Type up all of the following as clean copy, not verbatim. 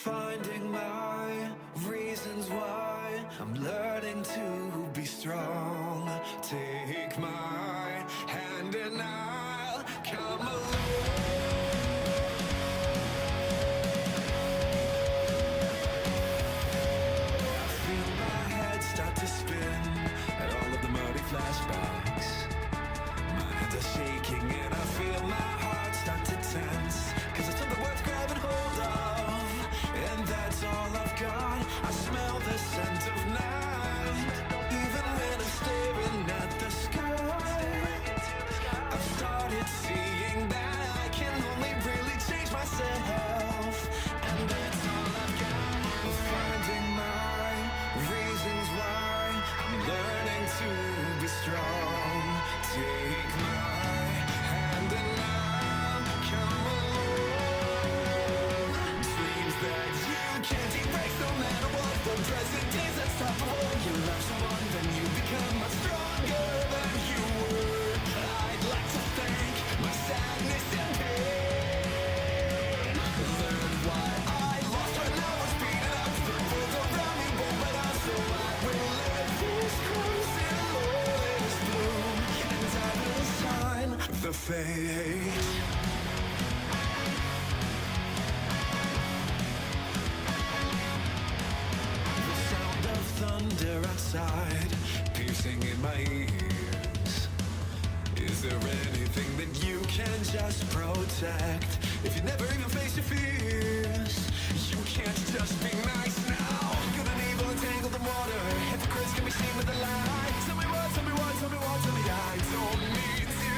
finding my reasons why I'm learning to be strong. Take my hand and I'll come along. I feel my head start to spin at all of the muddy flashbacks. My hands are shaking and I feel my heart start to tense, 'cause it's something worth grabbing hold of, and that's all I've got. I smell the scent of night, even when I'm staring at the sky. I've started seeing that I can only really change myself, and that's all I've got. I'm finding my reasons why I'm learning to be strong. Take my hand and I'll come along. Dreams that you can't erase, no matter what the present is unstoppable. You love someone, then you become much stronger than you were. I'd like to thank my sadness and pain. Learn why I lost when I was beaten up. The world around me won't let us, so I will let this crimson lotus bloom, and I will sign the fate. The sound of thunder outside, piercing in my ears. Is there anything that you can just protect? If you never even face your fears, you can't just be nice now. Good and evil entangled in water, hypocrites can be seen with the light. Tell me what, tell me what, tell me what, tell me I don't need to.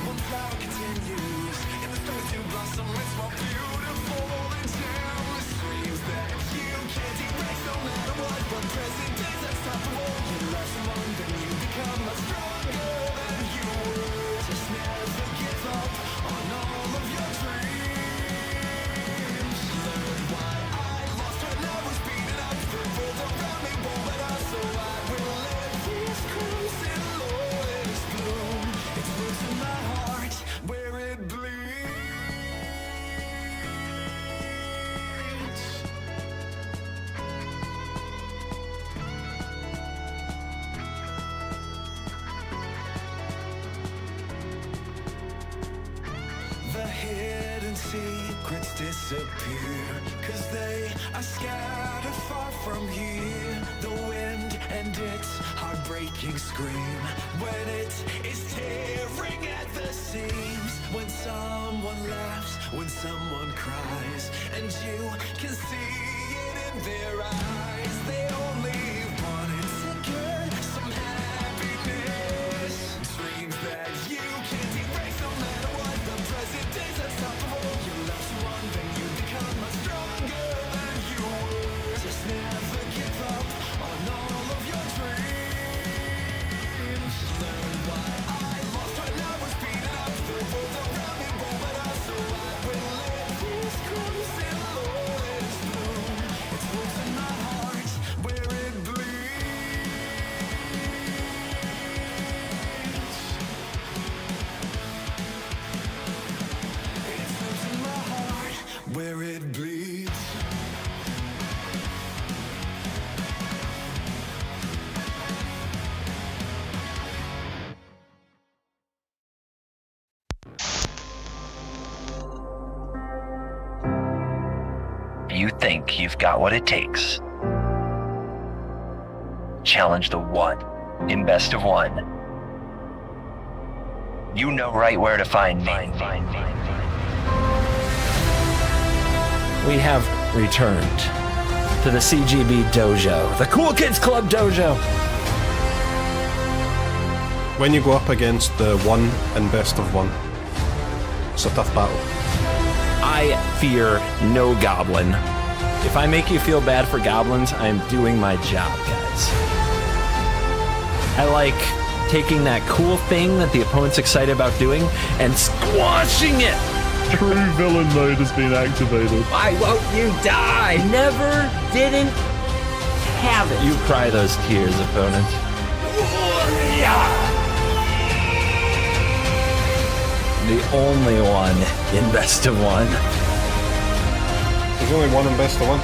One flower continues, in the stars to blossom, it's more beautiful than timeless dreams that you can't erase, no matter what. But present is unstoppable. You love someone, then you become much stronger than you were. Just never give up on all of your dreams. Learn why I lost when I was beaten up. The world around me won't let us, so I will let this crimson lotus bloom. It's roots in my heart where it bleeds. The hidden secrets disappear, 'cause they are scattered far from here. The wind and its heartbreaking scream, when it is tearing at the seams. When someone laughs, when someone cries, and you can see it in their eyes. They only wanted to get some happiness. Dreams that you can't erase, no matter what. The present is unstoppable. You love someone, then you become much stronger than you were. Just never give up on all of your dreams. Learn why I lost when I was beaten up. The world around me won't let us, so I will let this crimson lotus bloom. It's roots in my heart where it bleeds. It's roots in my heart where it bleeds. You think you've got what it takes. Challenge the one in best of one. You know right where to find me. We have returned to the CGB Dojo, the Cool Kids Club Dojo. When you go up against the one and best of one, it's a tough battle. I fear no goblin. If I make you feel bad for goblins, I'm doing my job, guys. I like taking that cool thing that the opponent's excited about doing and squashing it. True villain mode has been activated. Why won't you die? Never didn't have it. You cry those tears, opponent. The only one in best of one. There's only one in best of one.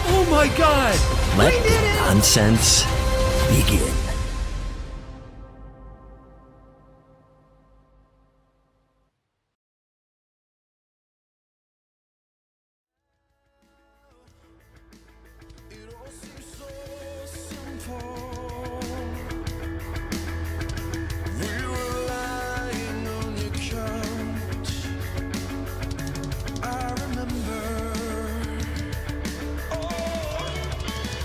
Oh my god! Let the nonsense begin. It all seems so simple. We were lying on your couch. I remember. Oh,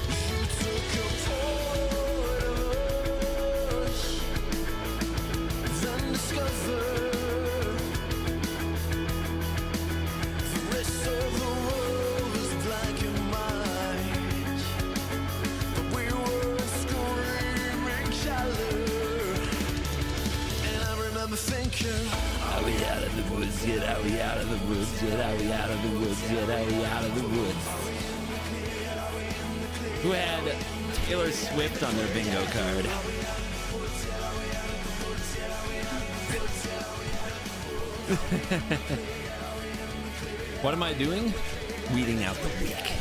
you took a part of us, then discovered the rest of the world was black and white. But we were screaming color. And I remember thinking, Are we out of the woods yet? Are we out of the woods yet? Are we out of the woods yet? Are we out of the woods? Who had Taylor Swift on their bingo card? What am I doing? Weeding out the weak.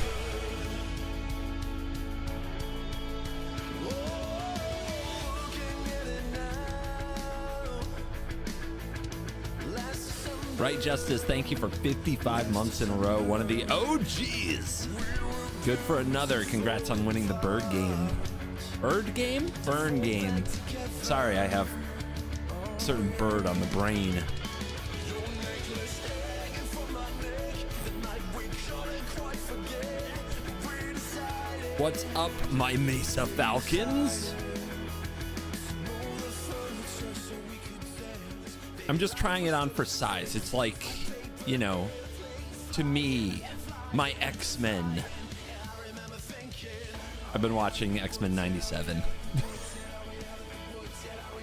Right, Justice, thank you for 55 months in a row. One of the OGs. Good for another. Congrats on winning the bird game. Bird game? Burn game. Sorry, I have a certain bird on the brain. What's up, my Mesa Falcons? I'm just trying it on for size. It's like, you know, to me, my X-Men. I've been watching X-Men 97.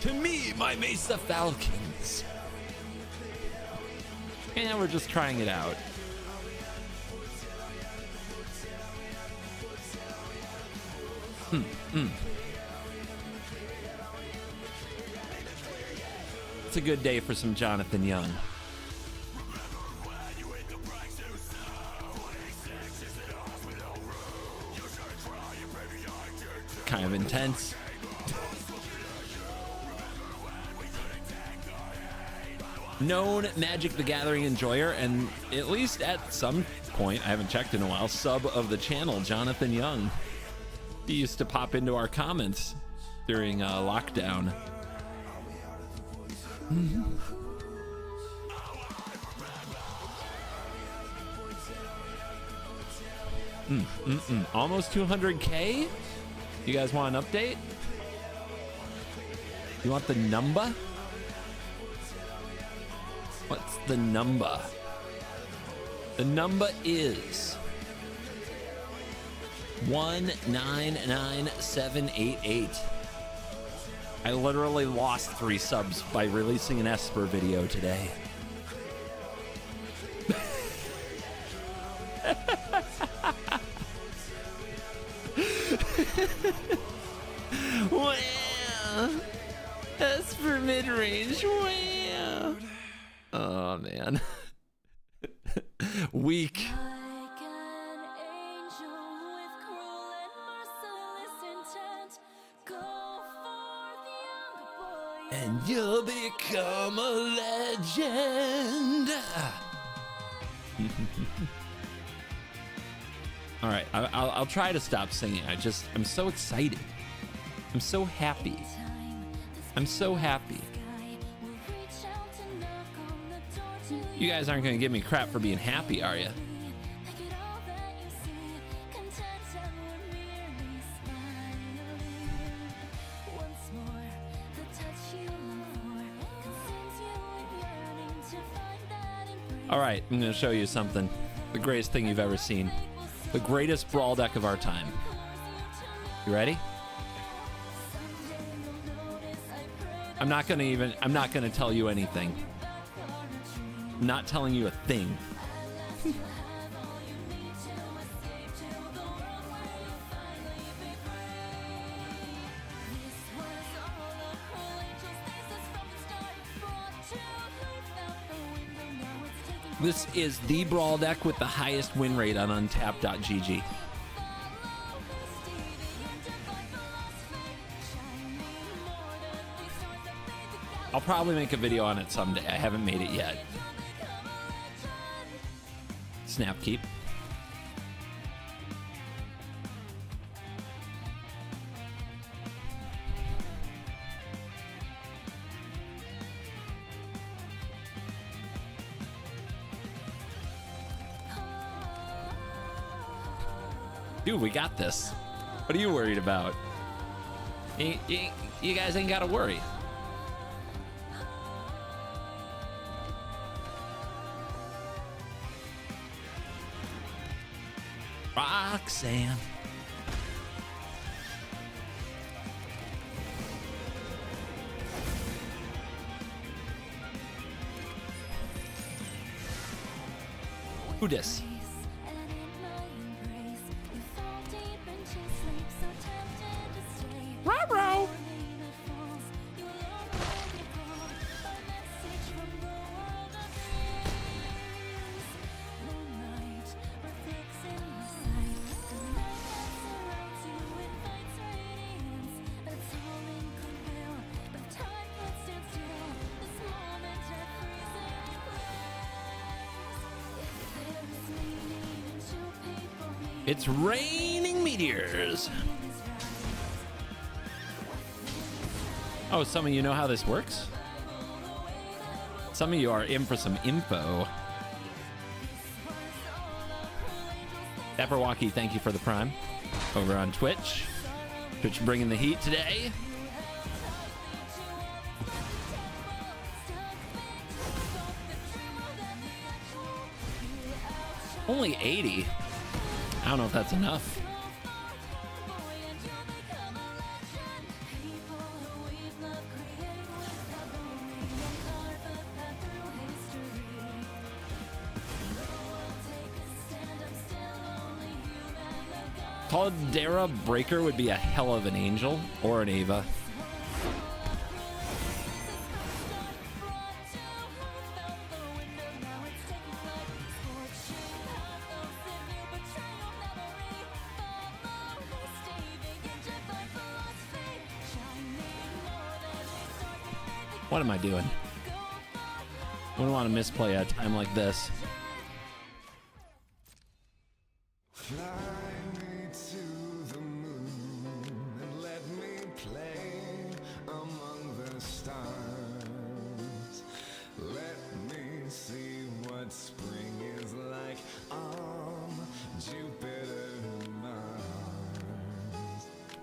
To me, my Mesa Falcons. And we're just trying it out. It's a good day for some Jonathan Young. Kind of intense. Known Magic the Gathering enjoyer, and at least at some point, I haven't checked in a while, sub of the channel, Jonathan Young. He used to pop into our comments during lockdown. Almost 200K? You guys want an update? You want the number? What's the number? The number is 199788. I literally lost 3 subs by releasing an Esper video today. Wow. Esper mid-range. Wow. Oh, man. Weak. And you'll become a legend. All right, I'll try to stop singing. I'm so excited. I'm so happy. I'm so happy. You guys aren't going to give me crap for being happy, are you? All right, I'm going to show you something. The greatest thing you've ever seen. The greatest Brawl deck of our time. You ready? I'm not going to tell you anything. I'm not telling you a thing. This is the Brawl deck with the highest win rate on untap.gg. I'll probably make a video on it someday. I haven't made it yet. Snap keep. Dude, we got this. What are you worried about? You guys ain't gotta worry. Roxanne. Who dis? Ruh-roh. It's raining meteors. Oh, some of you know how this works? Some of you are in for some info. Dapperwalkie, thank you for the prime. Over on Twitch. Twitch bringing the heat today. Only 80. I don't know if that's enough. Caldera Breaker would be a hell of an angel or an Ava. What am I doing? I wouldn't want to misplay a time like this. Fly me to the moon and let me play among the stars. Let me see what spring is like on Jupiter and Mars.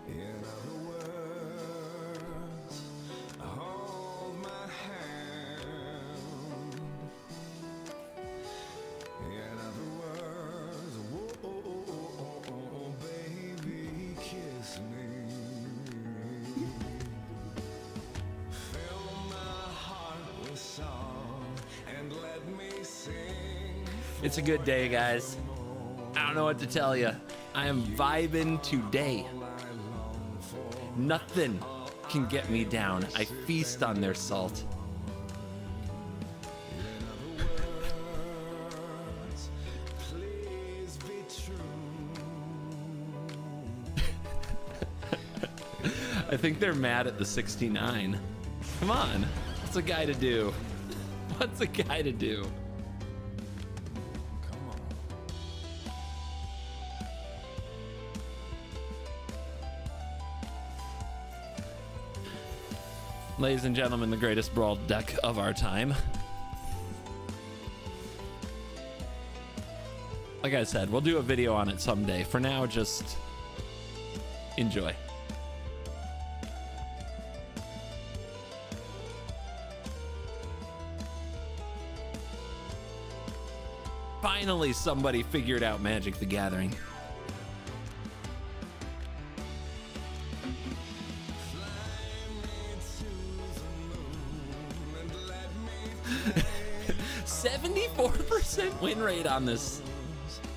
In other words, hold my hand. In other words, whoa, baby, kiss me. Fill my heart with song and let me sing. It's a good day, guys. I don't know what to tell you. I am vibing today. Nothing can get me down. I feast on their salt. Please be true. I think they're mad at the 69. Come on. What's a guy to do? What's a guy to do? Come on. Ladies and gentlemen, the greatest Brawl deck of our time. Like I said, we'll do a video on it someday. For now, just enjoy. Finally, somebody figured out Magic the Gathering. Fly me to the moon and let me play 74% win rate on this.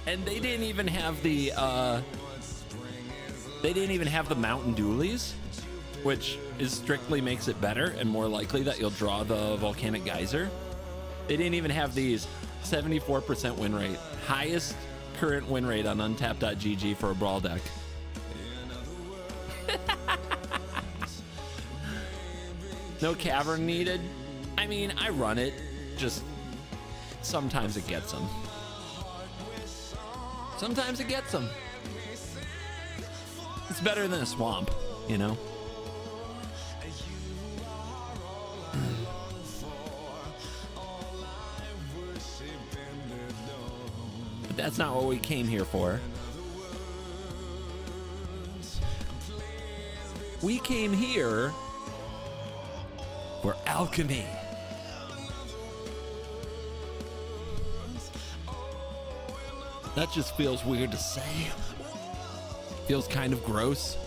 And they didn't even have the what spring is like. they didn't even have the Mountain Dualies, which is strictly makes it better and more likely that you'll draw the Volcanic Geyser. They didn't even have these. 74% win rate. Highest current win rate on untapped.gg for a Brawl deck. No cavern needed. I mean, I run it. Just sometimes it gets them. Sometimes it gets them. It's better than a swamp, you know? But that's not what we came here for. We came here for alchemy. That just feels weird to say. Feels kind of gross.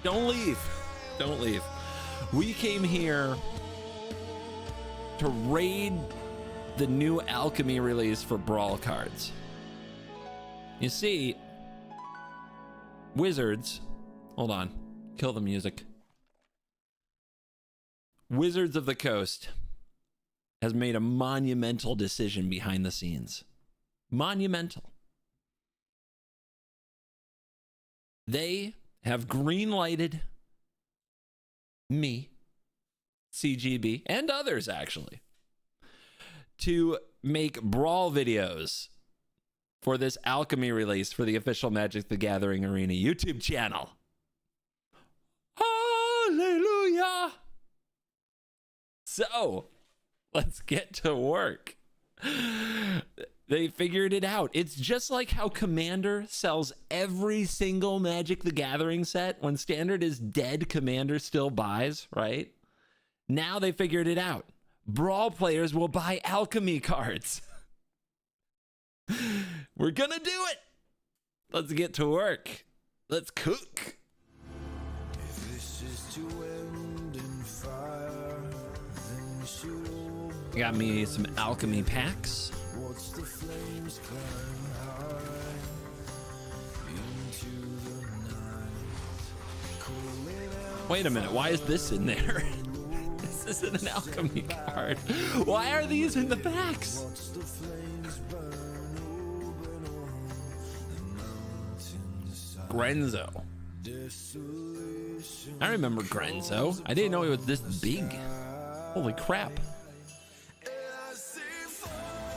Don't leave. Don't leave. We came here to raid the new alchemy release for Brawl cards. You see, Wizards, hold on, kill the music. Wizards of the Coast has made a monumental decision behind the scenes. Monumental. They have green-lighted me, CGB, and others actually, to make Brawl videos for this alchemy release for the official Magic the Gathering Arena YouTube channel. Hallelujah! So, let's get to work. They figured it out. It's just like how Commander sells every single Magic the Gathering set. When Standard is dead, Commander still buys, right? Now they figured it out. Brawl players will buy alchemy cards. We're gonna do it. Let's get to work. Let's cook. If this is to end in fire, then we should. Got me some alchemy packs. Watch the flames climb high into the night. Calling out Wait a minute, why is this in there? This isn't an alchemy card. Why are these in the packs? watch the flames burn open on the mountainside. Grenzo. Desolation. I remember Grenzo. I didn't know he was this big. Holy crap.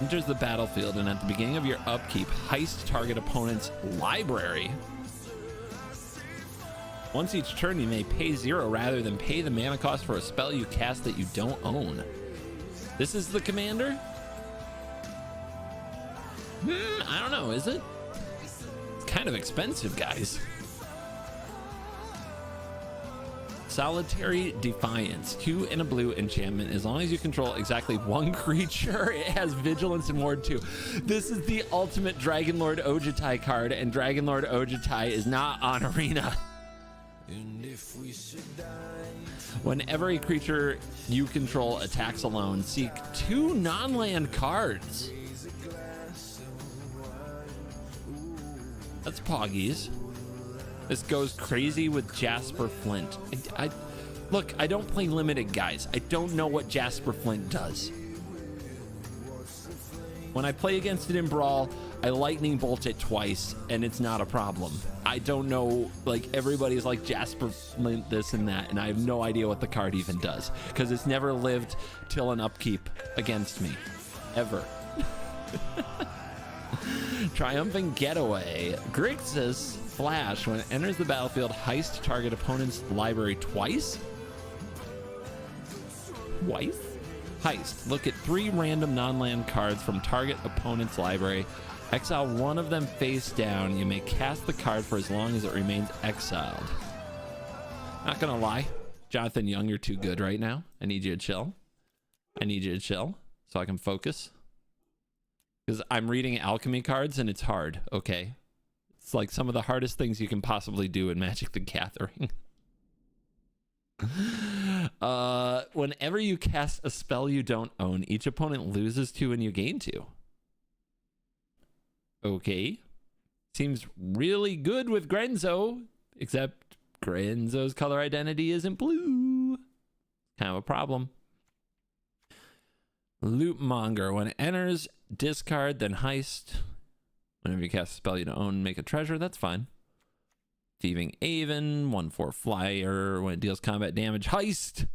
Enters the battlefield, and at the beginning of your upkeep, heist target opponent's library. Once each turn, you may pay 0 rather than pay the mana cost for a spell you cast that you don't own. This is the commander? I don't know, is it? It's kind of expensive, guys. Solitary Defiance, 2 and a blue enchantment. As long as you control exactly 1 creature, it has Vigilance and Ward 2. This is the ultimate Dragon Lord Ojutai card, and Dragon Lord Ojutai is not on Arena. And if we should die, Whenever a creature you control attacks alone, seek 2 non-land cards. That's Poggies. This goes crazy with Jasper Flint. Look, I don't play limited, guys. I don't know what Jasper Flint does. When I play against it in Brawl, I lightning bolt it twice, and it's not a problem. I don't know, like, everybody's like Jasper Flint this and that, and I have no idea what the card even does, because it's never lived till an upkeep against me. Ever. Triumphant Getaway. Grixis Flash. When it enters the battlefield, heist target opponent's library twice? Twice? Heist. Look at 3 random non-land cards from target opponent's library. Exile 1 of them face down. You may cast the card for as long as it remains exiled. Not gonna lie, Jonathan Young, you're too good right now. I need you to chill. I need you to chill so I can focus. Because I'm reading alchemy cards and it's hard, okay? It's like some of the hardest things you can possibly do in Magic the Gathering. Whenever you cast a spell you don't own, each opponent loses 2 and you gain 2. Okay. Seems really good with Grenzo, except Grenzo's color identity isn't blue. Kind of a problem. Loot Monger. When it enters, discard, then heist. Whenever you cast a spell you don't own, make a treasure. That's fine. Thieving Aven. 1/4 flyer. When it deals combat damage, heist.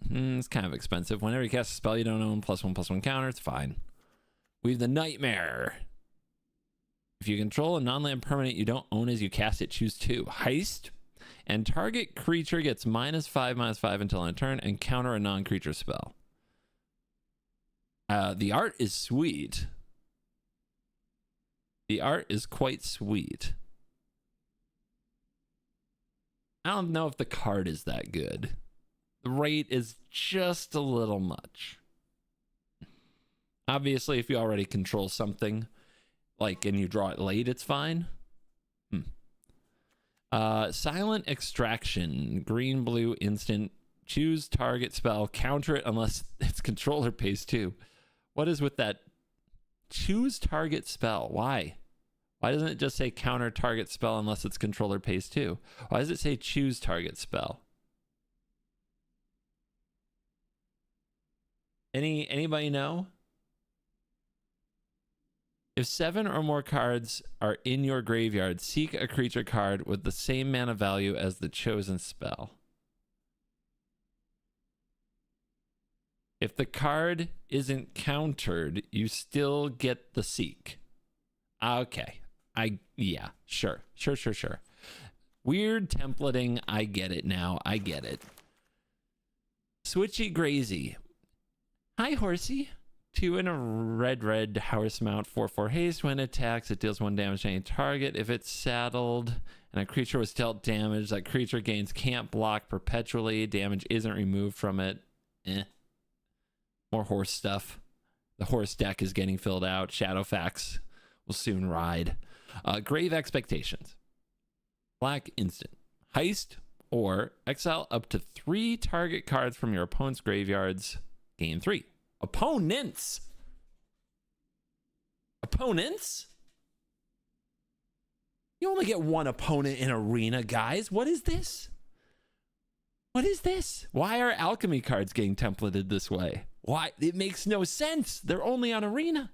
It's kind of expensive. Whenever you cast a spell you don't own, +1/+1 counter. It's fine. Weave the Nightmare. If you control a non-land permanent you don't own as you cast it, choose 2. Heist. And target creature gets -5/-5 until end of turn and counter a non-creature spell. The art is sweet. The art is quite sweet. I don't know if the card is that good. The rate is just a little much. Obviously, if you already control something, like, and you draw it late, it's fine. Silent Extraction. Green, blue, instant. Choose target spell. Counter it unless its controller pays 2. What is with that? Choose target spell. Why? Why doesn't it just say counter target spell unless its controller pays 2? Why does it say choose target spell? Anybody know? If 7 or more cards are in your graveyard, seek a creature card with the same mana value as the chosen spell. If the card isn't countered, you still get the seek. Okay. Yeah, sure. Weird templating. I get it now. I get it. Switchy Grazy. Hi, Horsey. 2 and a red horse mount, 4/4 haste. When it attacks, it deals 1 damage to any target. If it's saddled and a creature was dealt damage, that creature gains can't block perpetually. Damage isn't removed from it. More horse stuff. The horse deck is getting filled out. Shadowfax will soon ride. Grave Expectations. Black instant. Heist or exile up to 3 target cards from your opponent's graveyards. Gain 3. Opponents? You only get 1 opponent in Arena, guys. What is this? Why are alchemy cards getting templated this way? Why? It makes no sense. They're only on Arena.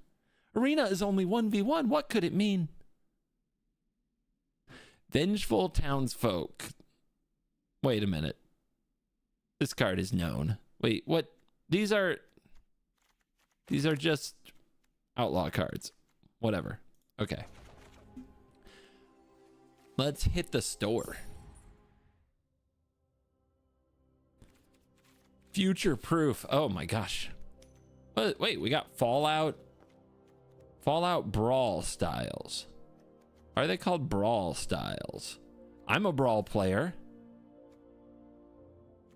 Arena is only 1v1. What could it mean? Vengeful Townsfolk. Wait a minute. This card is known. Wait, what? These are just outlaw cards. Whatever. Okay. Let's hit the store. Future proof. Oh my gosh. Wait, we got Fallout Brawl styles. Why are they called Brawl styles? I'm a Brawl player.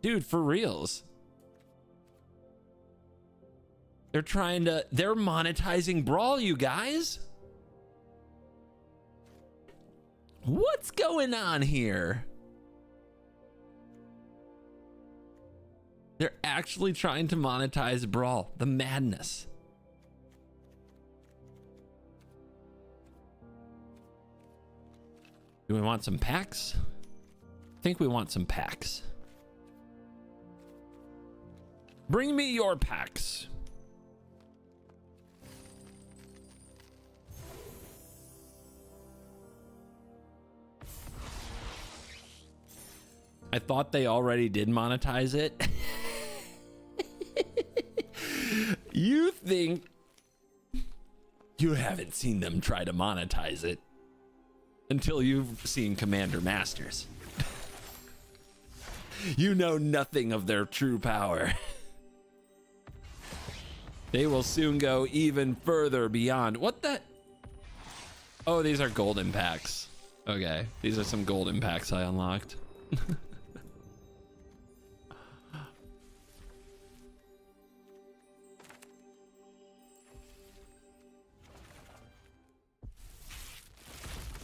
Dude, for reals. They're monetizing Brawl, you guys. What's going on here? They're actually trying to monetize Brawl. The madness. Do we want some packs? I think we want some packs. Bring me your packs. I thought they already did monetize it. You think you haven't seen them try to monetize it until you've seen Commander Masters. You know nothing of their true power. They will soon go even further beyond. What the? Oh, these are golden packs. Okay, these are some golden packs I unlocked.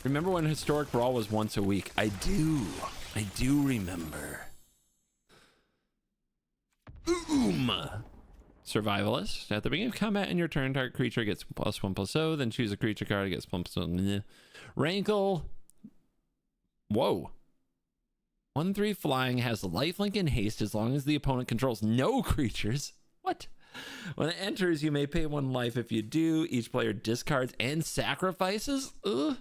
Remember when Historic Brawl was once a week? I do remember. Survivalist. At the beginning of combat in your turn, target creature gets +1/+0, then choose a creature card, gets +1/+0. Rankle. Whoa. 1/3 flying, has lifelink and haste as long as the opponent controls no creatures. What? When it enters, you may pay 1 life. If you do, each player discards and sacrifices. Ugh.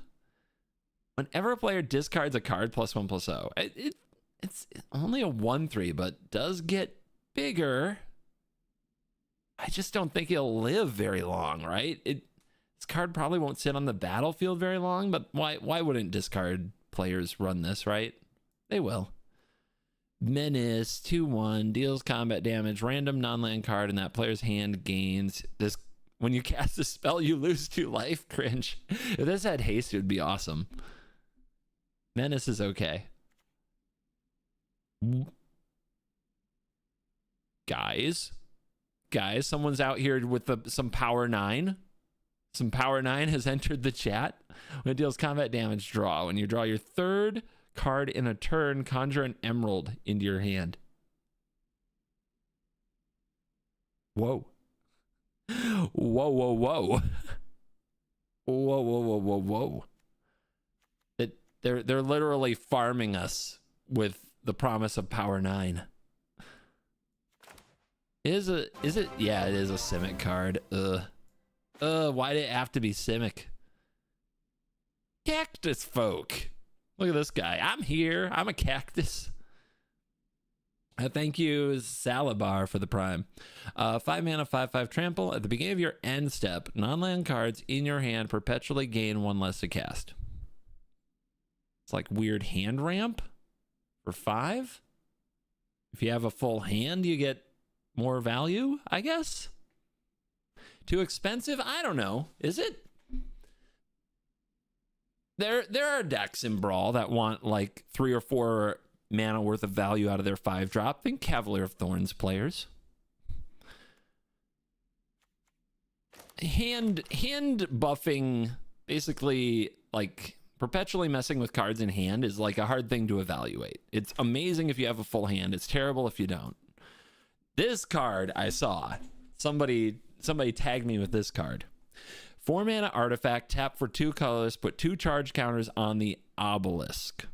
Whenever a player discards a card, +1/+0. It's only a 1/3, but does get bigger. I just don't think he'll live very long, right? This card probably won't sit on the battlefield very long, but why wouldn't discard players run this, right? They will. Menace, 2/1, deals combat damage, random non-land card in that player's hand gains. This when you cast a spell, you lose 2 life. Cringe. If this had haste, it would be awesome. Menace is okay. Guys, someone's out here with some power 9. Some power 9 has entered the chat. When it deals combat damage, draw. When you draw your 3rd card in a turn, conjure an emerald into your hand. Whoa. Whoa, whoa, whoa. Whoa, whoa, whoa, whoa, whoa. They're literally farming us with the promise of power 9. Is it? Yeah, it is a Simic card. Why did it have to be Simic? Cactus folk. Look at this guy. I'm here. I'm a cactus. Thank you, Salabar, for the prime. 5 mana, 5/5 trample. At the beginning of your end step, non-land cards in your hand perpetually gain 1 less to cast. It's like weird hand ramp for 5. If you have a full hand, you get more value, I guess. Too expensive? I don't know. Is it? There are decks in Brawl that want like 3 or 4 mana worth of value out of their 5-drop. Think Cavalier of Thorns players. Hand buffing, basically like perpetually messing with cards in hand, is like a hard thing to evaluate. It's amazing if you have a full hand. It's terrible if you don't. This card I saw. Somebody tagged me with this card. 4 mana artifact, tap for 2 colors, put 2 charge counters on the obelisk.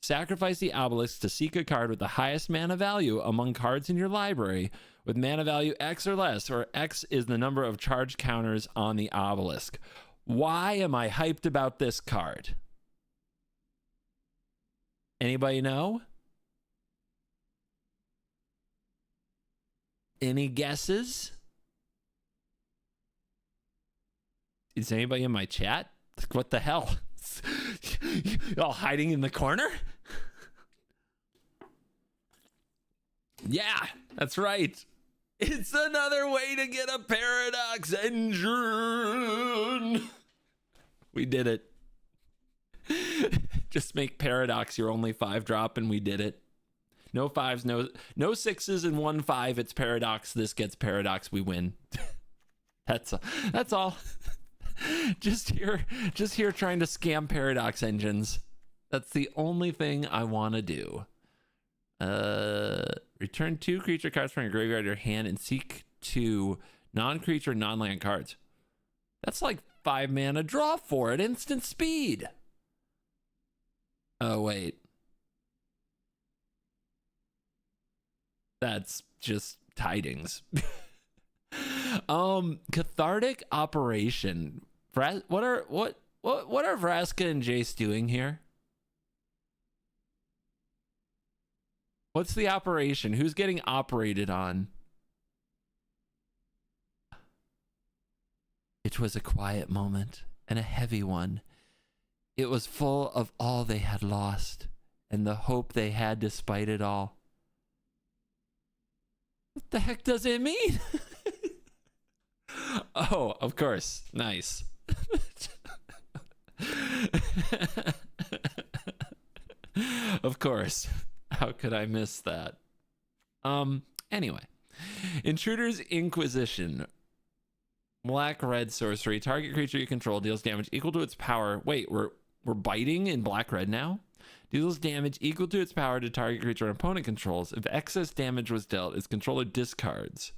Sacrifice the obelisk to seek a card with the highest mana value among cards in your library with mana value X or less, or X is the number of charge counters on the obelisk. Why am I hyped about this card? Anybody know? Any guesses? Is anybody in my chat? What the hell? All hiding in the corner? Yeah, that's right. It's another way to get a Paradox engine. We did it. Just make Paradox your only 5-drop and we did it. No 5s, no 6s and 1 5. It's Paradox. This gets Paradox. We win. That's all. Just here trying to scam Paradox engines. That's the only thing I want to do. Return 2 creature cards from your graveyard to your hand and seek 2 non-creature, non-land cards. That's like 5 mana draw for it. Instant speed. Oh, wait. That's just tidings. Cathartic Operation. What are Vraska and Jace doing here? What's the operation? Who's getting operated on? It was a quiet moment and a heavy one. It was full of all they had lost and the hope they had despite it all. What the heck does it mean? Oh, of course. Nice. Of course. How could I miss that? Anyway. Intruder's Inquisition. Black-red sorcery. Target creature you control deals damage equal to its power. Wait, we're biting in black-red now? Deals damage equal to its power to target creature an opponent controls. If excess damage was dealt, its controller discards.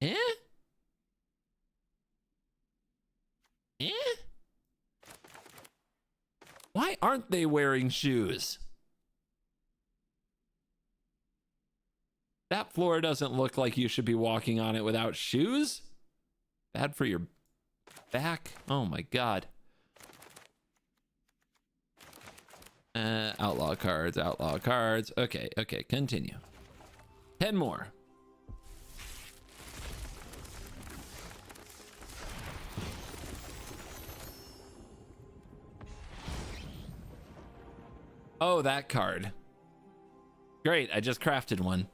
Eh? Why aren't they wearing shoes? That floor doesn't look like you should be walking on it without shoes. Bad for your back. Oh my god. Outlaw cards, outlaw cards. Okay, okay, continue. 10 more. Oh, that card. Great, I just crafted one.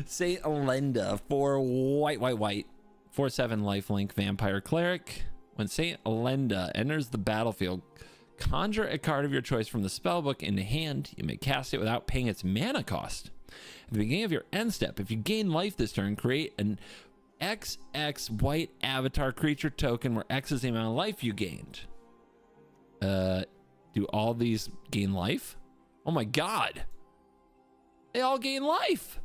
Saint Elenda for white. 4/7 lifelink vampire cleric. When Saint Elenda enters the battlefield, conjure a card of your choice from the spellbook into hand. You may cast it without paying its mana cost. At the beginning of your end step, if you gain life this turn, create an XX white avatar creature token where X is the amount of life you gained. Do all these gain life? Oh my god. They all gain life.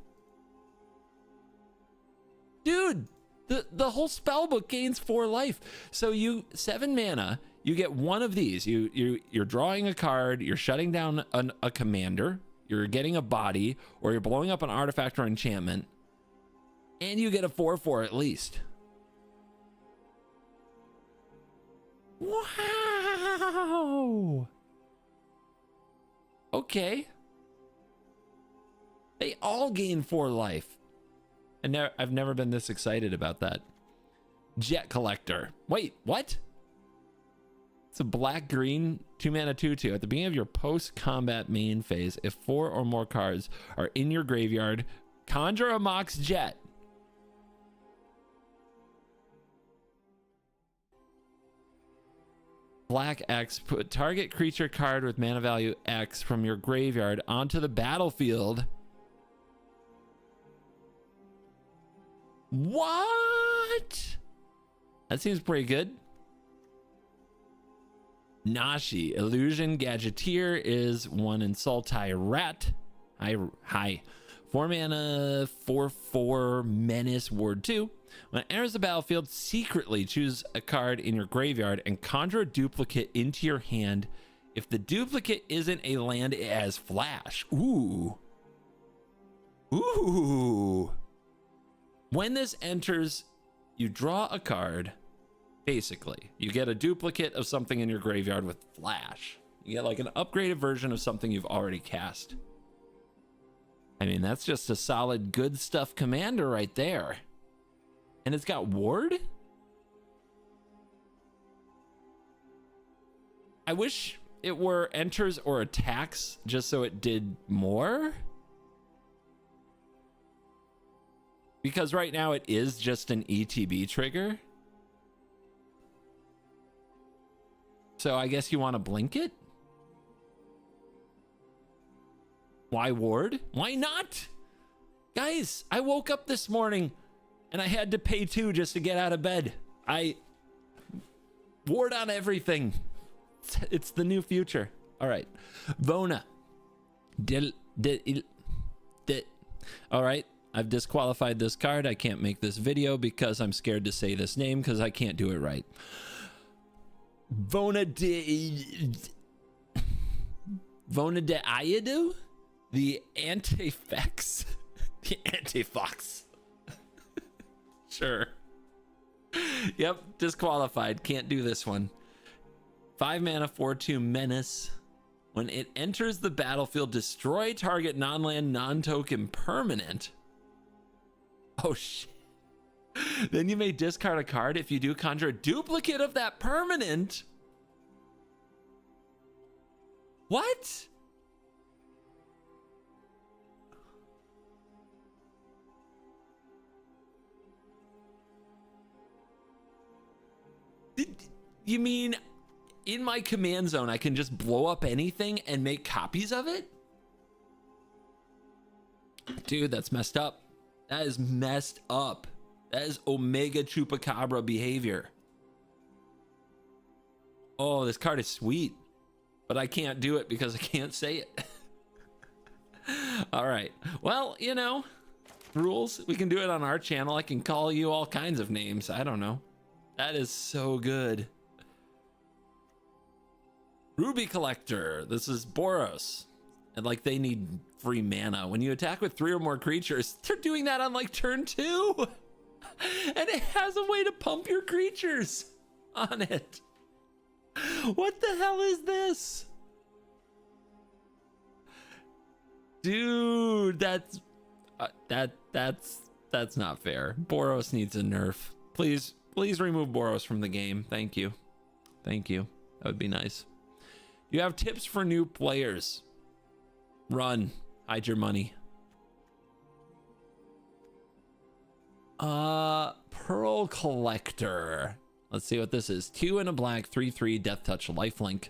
Dude, the whole spellbook gains 4 life. So you 7 mana, you get one of these. You're drawing a card, you're shutting down a commander, you're getting a body, or you're blowing up an artifact or enchantment, and you get a 4/4 at least. Wow. Okay. They all gain 4 life. And I've never been this excited about that. Jet Collector. Wait, what? It's a black-green 2-mana 2/2. At the beginning of your post-combat main phase, if 4 or more cards are in your graveyard, conjure a Mox Jet. Black X, put target creature card with mana value X from your graveyard onto the battlefield. What? That seems pretty good. Nashi, Illusion Gadgeteer is 1 in Sultai Rat. Hi. 4 mana, 4/4 Menace Ward 2. When it enters the battlefield, secretly choose a card in your graveyard and conjure a duplicate into your hand. If the duplicate isn't a land, it has flash. Ooh. Ooh. When this enters, you draw a card. Basically, you get a duplicate of something in your graveyard with flash. You get like an upgraded version of something you've already cast. I mean, that's just a solid good stuff commander right there. And it's got ward? I wish it were enters or attacks just so it did more. Because right now it is just an ETB trigger. So I guess you want to blink it? Why ward? Why not? Guys, I woke up this morning and I had to pay 2 just to get out of bed. I ward on everything. It's the new future. All right. Vona. All right. I've disqualified this card. I can't make this video because I'm scared to say this name because I can't do it right. Vona de Ayadu? The Antifex. The Antifox. Sure. Yep, disqualified. Can't do this one. 5 mana, 4/2 Menace. When it enters the battlefield, destroy target non-land, non-token permanent. Oh, shit. Then you may discard a card. If you do, conjure a duplicate of that permanent. What? You mean in my command zone, I can just blow up anything and make copies of it? Dude, that's messed up. That is messed up. That is Omega Chupacabra behavior. Oh, this card is sweet, but I can't do it because I can't say it. All right. Well, you know, rules. We can do it on our channel. I can call you all kinds of names. I don't know. That is so good. Ruby Collector. This is Boros. And like they need free mana. When you attack with 3 or more creatures, they're doing that on like turn 2. And it has a way to pump your creatures on it. What the hell is this? Dude, that's not fair. Boros needs a nerf. Please remove Boros from the game. Thank you. Thank you. That would be nice. You have tips for new players. Run. Hide your money. Pearl Collector. Let's see what this is. 2 and a black, 3/3 Death Touch lifelink.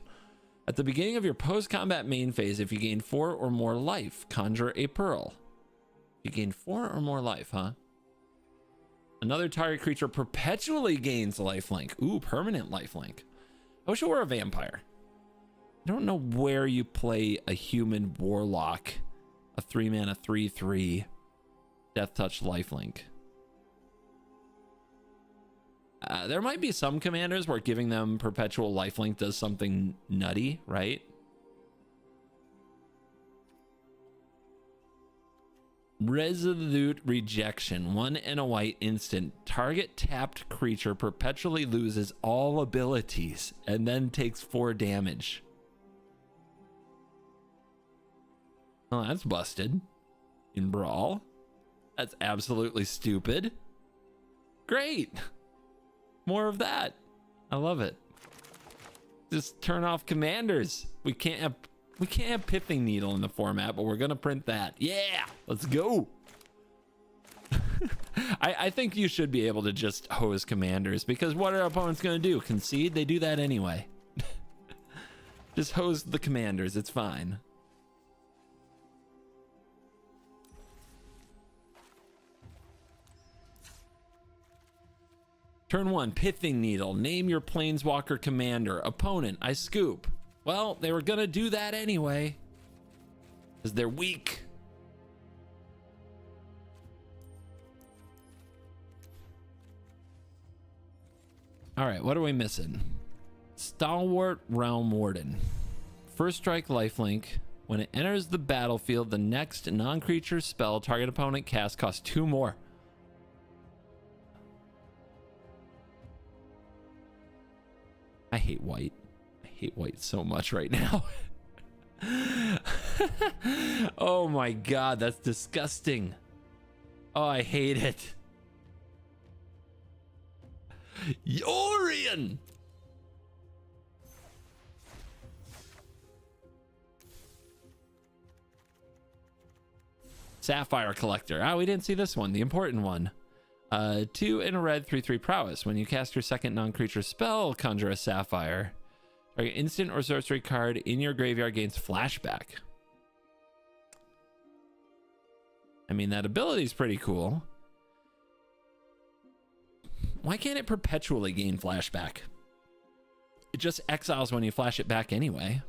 At the beginning of your post-combat main phase, if you gain 4 or more life, conjure a pearl. You gain 4 or more life, huh? Another target creature perpetually gains lifelink. Ooh, permanent lifelink. I wish it were a vampire. I don't know where you play a human warlock, a 3-mana 3/3 Death Touch lifelink. There might be some commanders where giving them perpetual lifelink does something nutty, right? Resolute Rejection. 1 and a white instant. Target tapped creature perpetually loses all abilities and then takes 4 damage. Oh, that's busted. In Brawl. That's absolutely stupid. Great. More of that. I love it. Just turn off commanders. We can't have Pithing Needle in the format, but we're gonna print that. Yeah, let's go. I think you should be able to just hose commanders, because what are opponents gonna do? Concede? They do that anyway. Just hose the commanders. It's fine. Turn 1, Pithing Needle. Name your Planeswalker commander. Opponent, I scoop. Well, they were gonna do that anyway, because they're weak. All right, what are we missing? Stalwart Realm Warden. First strike lifelink. When it enters the battlefield, the next non-creature spell target opponent cast costs 2 more. I hate white. I hate white so much right now. Oh my god, that's disgusting. Oh, I hate it. Yorion! Sapphire Collector. Ah, we didn't see this one, the important one. 2 in a red, 3/3 prowess. When you cast your second non-creature spell, conjure a sapphire. Target instant or sorcery card in your graveyard gains flashback. I mean, that ability is pretty cool. Why can't it perpetually gain flashback? It just exiles when you flash it back anyway.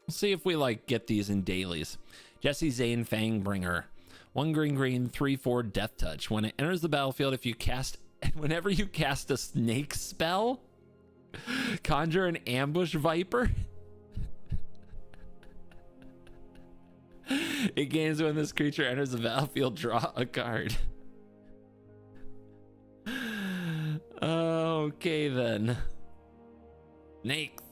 Let's see if we like get these in dailies. Jesse Zane Fangbringer. 1 green, 3/4 Death Touch. When it enters the battlefield, whenever you cast a snake spell, conjure an ambush viper. It gains when this creature enters the battlefield, draw a card. Okay then. Snakes,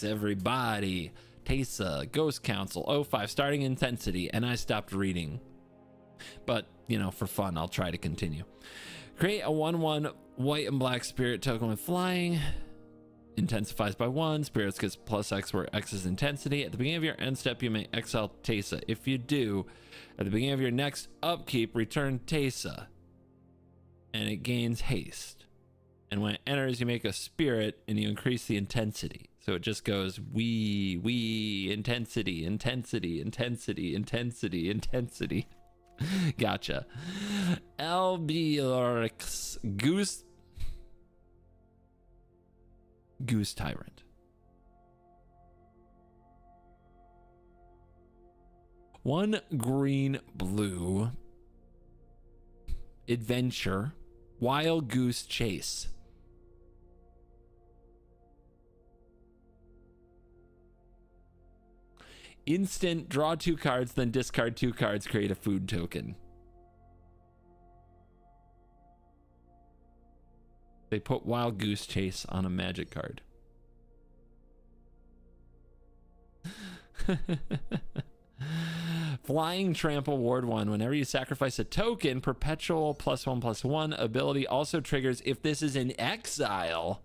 everybody. Teysa, Ghost Council, 05, starting intensity, and I stopped reading. But, you know, for fun, I'll try to continue. Create a 1/1 white and black spirit token with flying. Intensifies by 1. Spirits gets +X where X is intensity. At the beginning of your end step, you may exile Teysa. If you do, at the beginning of your next upkeep, return Teysa. And it gains haste. And when it enters, you make a spirit and you increase the intensity. So it just goes intensity. Gotcha. Albiorix Goose Tyrant. 1 green blue. adventure, Wild Goose Chase. Instant, draw 2 cards, then discard 2 cards, create a food token. They put Wild Goose Chase on a magic card. Flying Trample Ward 1. Whenever you sacrifice a token, perpetual +1/+1 ability also triggers if this is in exile.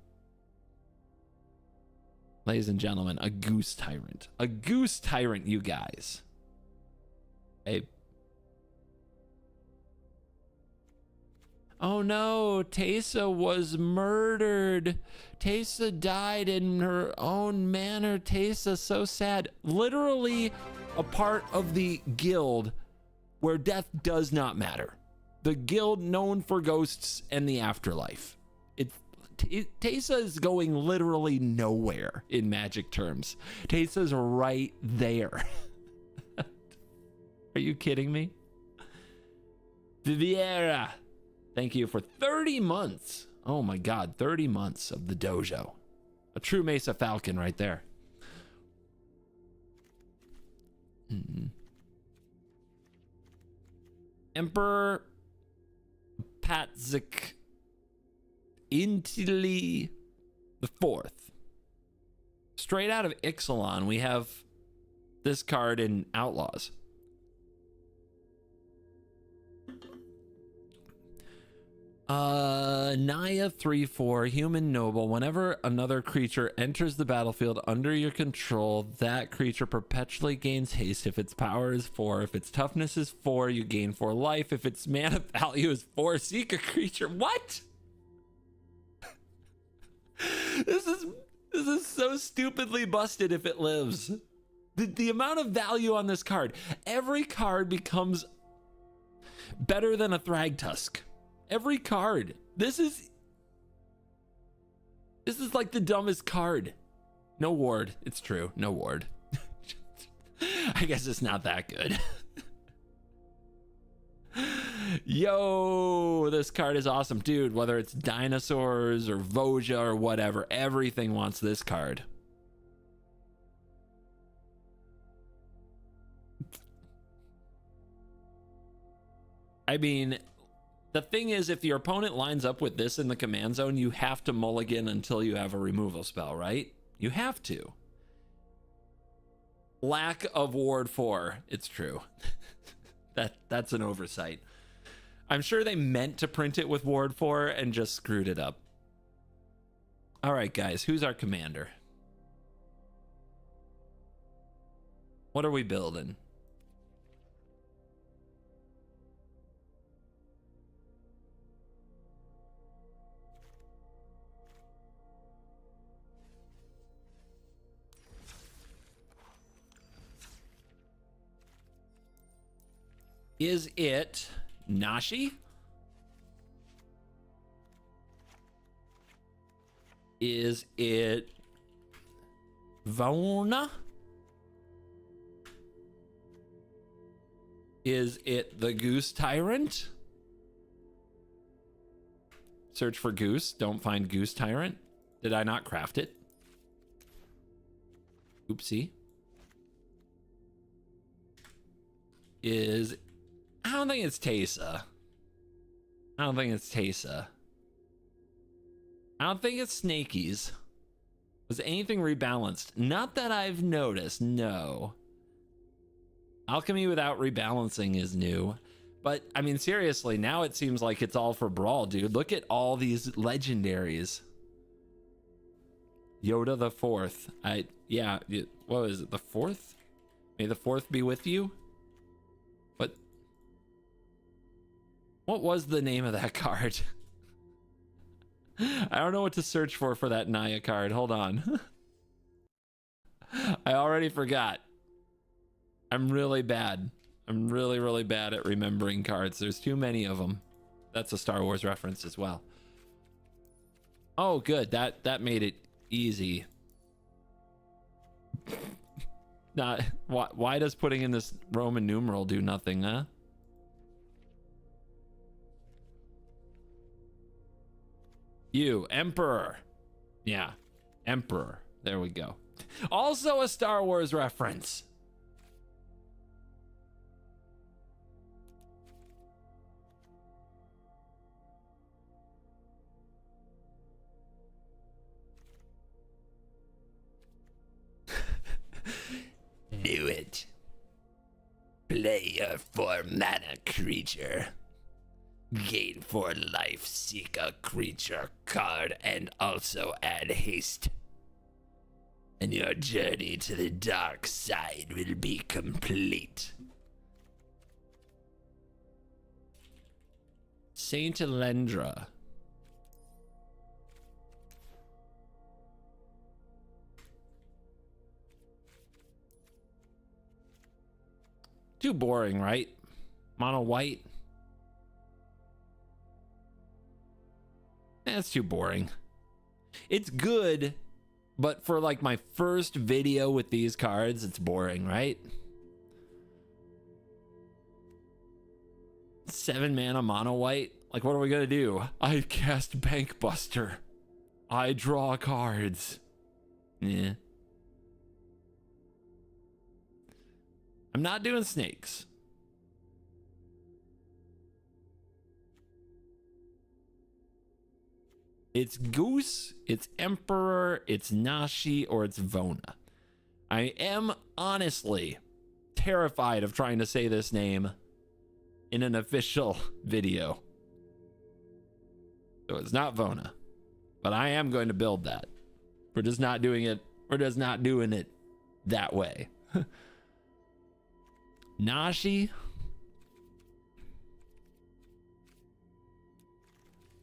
Ladies and gentlemen, a Goose Tyrant. A Goose Tyrant, you guys. Hey. Oh no, Teysa was murdered. Teysa died in her own manner. Teysa, so sad. Literally a part of the guild where death does not matter. The guild known for ghosts and the afterlife. Teysa is going literally nowhere in Magic terms. Teysa's right there. Are you kidding me? Viviera, thank you for 30 months. Oh my God, 30 months of the dojo. A true Mesa Falcon right there. Emperor Patzik Intili the Fourth. Straight out of Ixalan, we have this card in Outlaws. Naya 3/4, human noble. Whenever another creature enters the battlefield under your control, that creature perpetually gains haste. If its power is 4, if its toughness is 4, you gain 4 life. If its mana value is 4, seek a creature. What? This is so stupidly busted if it lives. The amount of value on this card. Every card becomes better than a Thragtusk. Every card. This is like the dumbest card. No ward. It's true. No ward. I guess it's not that good. Yo, this card is awesome. Dude, whether it's dinosaurs or Voja or whatever, everything wants this card. I mean, the thing is, if your opponent lines up with this in the command zone, you have to mulligan until you have a removal spell, right? You have to. Lack of ward 4. It's true. That's an oversight. I'm sure they meant to print it with ward 4 and just screwed it up. All right, guys, who's our commander? What are we building? Is it Nashi? Is it Vauna? Is it the Goose Tyrant? Search for Goose. Don't find Goose Tyrant. Did I not craft it? Oopsie. I don't think it's Teysa. I don't think it's Teysa. I don't think it's Snakies. Was anything rebalanced? Not that I've noticed, no. Alchemy without rebalancing is new. But, I mean, seriously, now it seems like it's all for Brawl, dude. Look at all these legendaries. Yoda the Fourth. Yeah, what was it, the Fourth? May the Fourth be with you? What was the name of that card? I don't know what to search for that Naya card. Hold on. I already forgot. I'm really bad. I'm really, really bad at remembering cards. There's too many of them. That's a Star Wars reference as well. Oh, good. That made it easy. Why does putting in this Roman numeral do nothing, huh? You, Emperor. Yeah, Emperor. There we go. Also a Star Wars reference. Do it. Play your 4-mana creature. Gain 4 life, seek a creature card, and also add haste. And your journey to the dark side will be complete. Saint Elendra. Too boring, right? Mono white. That's too boring. It's good, but for like my first video with these cards, it's boring, right? 7 mana mono white. Like, what are we gonna do? I cast Bank Buster. I draw cards. Yeah. I'm not doing snakes. It's Goose, it's Emperor, it's Nashi, or it's Vona. I am honestly terrified of trying to say this name in an official video. So it's not Vona, but I am going to build that. We're just not doing it. We're just not doing it that way. Nashi.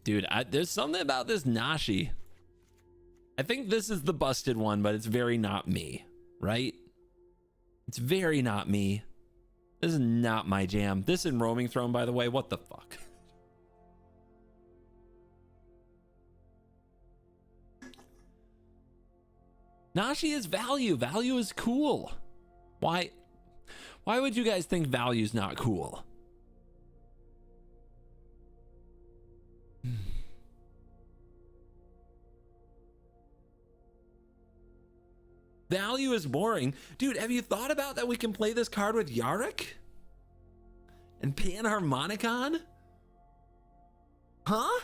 Dude, there's something about this Nashi. I think this is the busted one, but it's very not me, right? It's very not me. This is not my jam. This in Roaming Throne, by the way, what the fuck? Nashi is value. Value is cool. Why would you guys think value's not cool? Value is boring. Dude, have you thought about that we can play this card with Yarok? And Panharmonicon? Huh?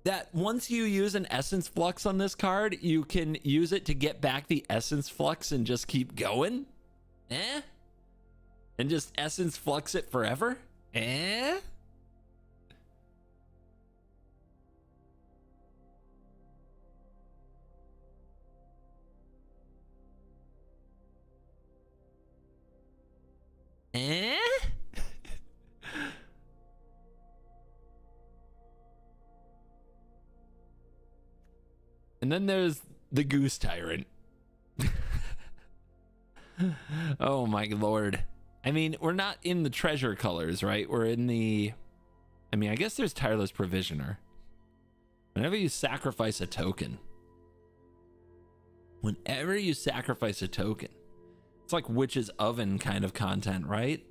That once you use an Essence Flux on this card, you can use it to get back the Essence Flux and just keep going? Eh? And just Essence Flux it forever? Eh? Eh? And then there's the Goose Tyrant. Oh my lord. I mean, we're not in the treasure colors, right? We're in the... I mean, I guess there's Tireless Provisioner. Whenever you sacrifice a token. Whenever you sacrifice a token. It's like Witch's Oven kind of content, right?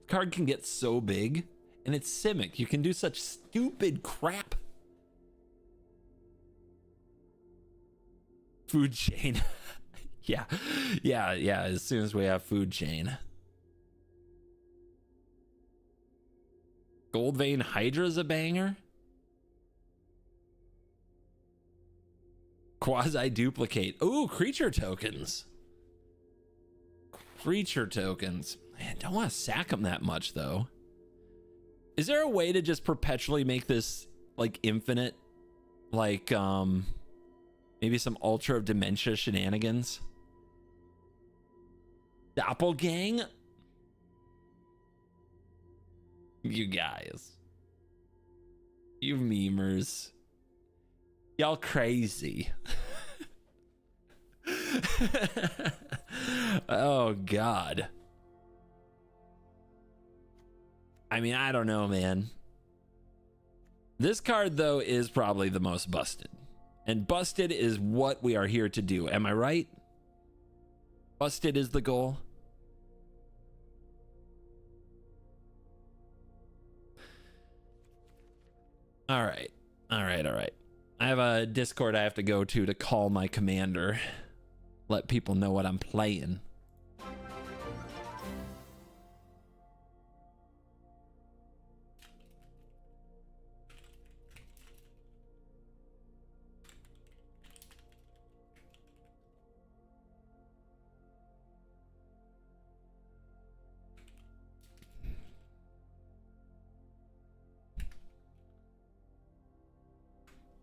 The card can get so big. And it's Simic. You can do such stupid crap. Food chain. Yeah. As soon as we have food chain. Gold Vein Hydra's a banger. Quasi duplicate. Ooh, creature tokens. Creature tokens. Man, don't want to sack them that much though. Is there a way to just perpetually make this like infinite? Like maybe some Ultra of Dementia shenanigans? Doppelgang? You guys. You memers. Y'all crazy. Oh, God. I mean, I don't know, man. This card, though, is probably the most busted. And busted is what we are here to do. Am I right? Busted is the goal. All right. All right. All right. I have a Discord I have to go to call my commander. Let people know what I'm playing.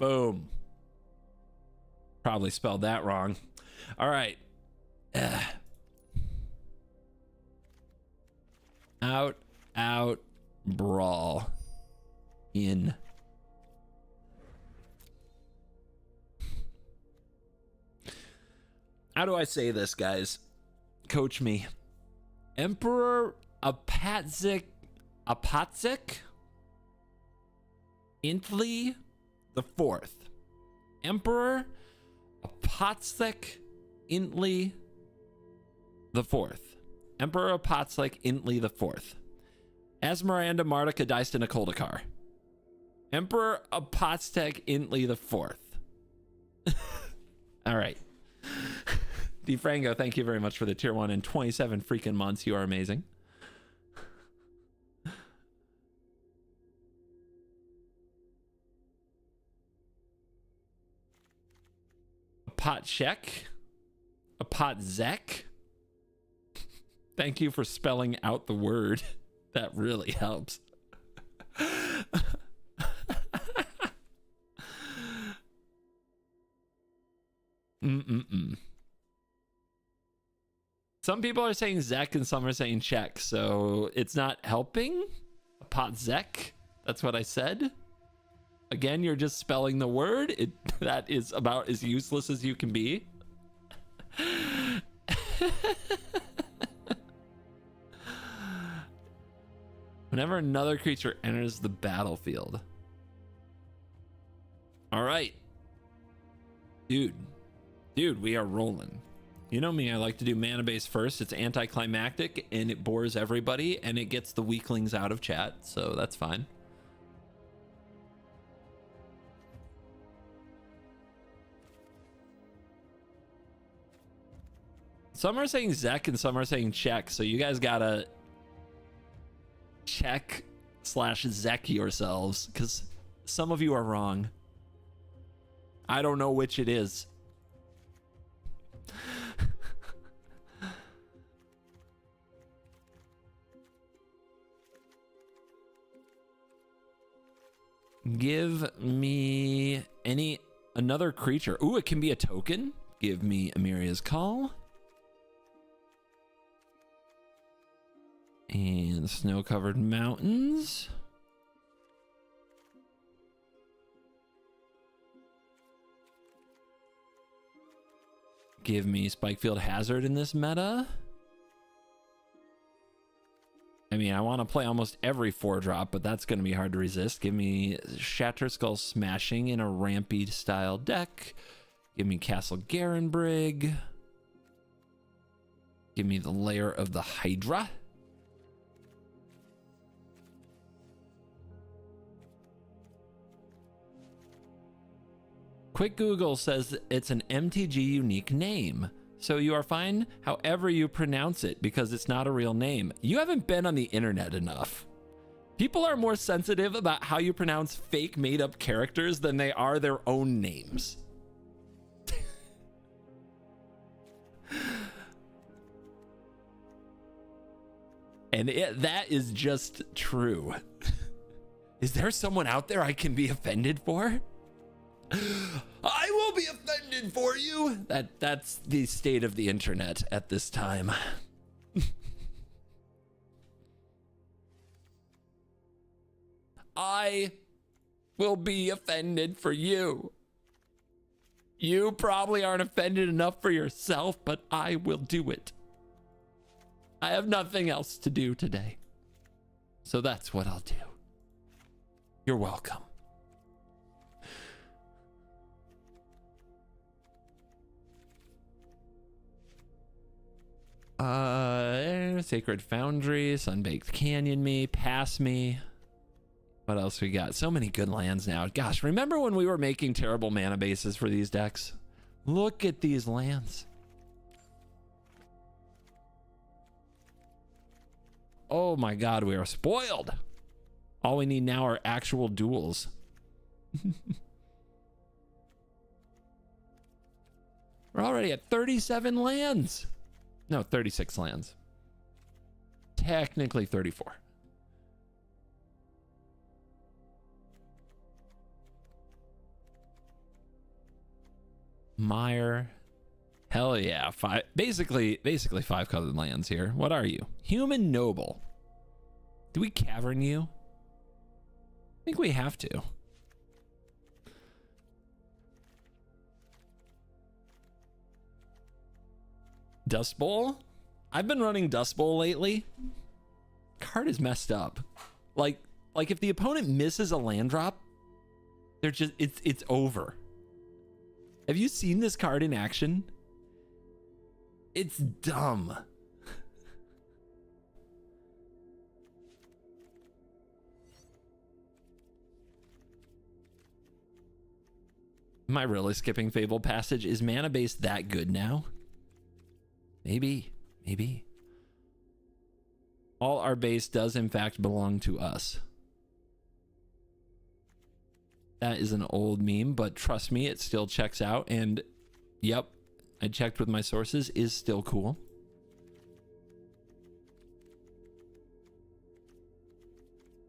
Boom. Probably spelled that wrong. All right. Out, brawl. In. How do I say this, guys? Coach me. Emperor Apatzik Intley the Fourth. Emperor Apatzik Intley the Fourth. Emperor Apatzik Intley the Fourth. Esmeralda Mardica Diced Coldakar. Emperor Apatzik Intley the Fourth. All right. DeFranco, thank you very much for the tier 1 and 27 freaking months. You are amazing. Apatchek. Apatzek. Thank you for spelling out the word. That really helps. Some people are saying Zek and some are saying check, so it's not helping. Apatzek. That's what I said. Again, you're just spelling the word. That is about as useless as you can be. Whenever another creature enters the battlefield. All right. Dude, we are rolling. You know me, I like to do mana base first. It's anticlimactic and it bores everybody and it gets the weaklings out of chat, so that's fine. Some are saying Zek and some are saying check, so you guys gotta check / Zek yourselves, because some of you are wrong. I don't know which it is. Give me another creature. Ooh, it can be a token. Give me Amiria's Call. And snow-covered mountains. Give me Spikefield Hazard in this meta. I mean, I want to play almost every 4-drop, but that's going to be hard to resist. Give me Shatter Skull Smashing in a Rampy style deck. Give me Castle Garenbrig. Give me the Lair of the Hydra. Quick Google says it's an MTG unique name. So you are fine however you pronounce it because it's not a real name. You haven't been on the internet enough. People are more sensitive about how you pronounce fake made up characters than they are their own names. And that is just true. Is there someone out there I can be offended for? I will be offended for you. That's the state of the internet at this time. I will be offended for you. You probably aren't offended enough for yourself, but I will do it. I have nothing else to do today. So that's what I'll do. You're welcome. Sacred Foundry, Sunbaked Canyon me, pass me. What else we got? So many good lands now. Gosh, remember when we were making terrible mana bases for these decks? Look at these lands. Oh my god, we are spoiled. All we need now are actual duels. We're already at 37 lands. No, 36 lands. Technically 34. Mire. Hell yeah. Basically 5 colored lands here. What are you? Human Noble. Do we cavern you? I think we have to. Dust Bowl? I've been running Dust Bowl lately. Card is messed up. Like if the opponent misses a land drop, they're just it's over. Have you seen this card in action? It's dumb. Am I really skipping Fable Passage? Is mana base that good now? Maybe. All our base does in fact belong to us. That is an old meme, but trust me, it still checks out. And yep, I checked with my sources, is still cool.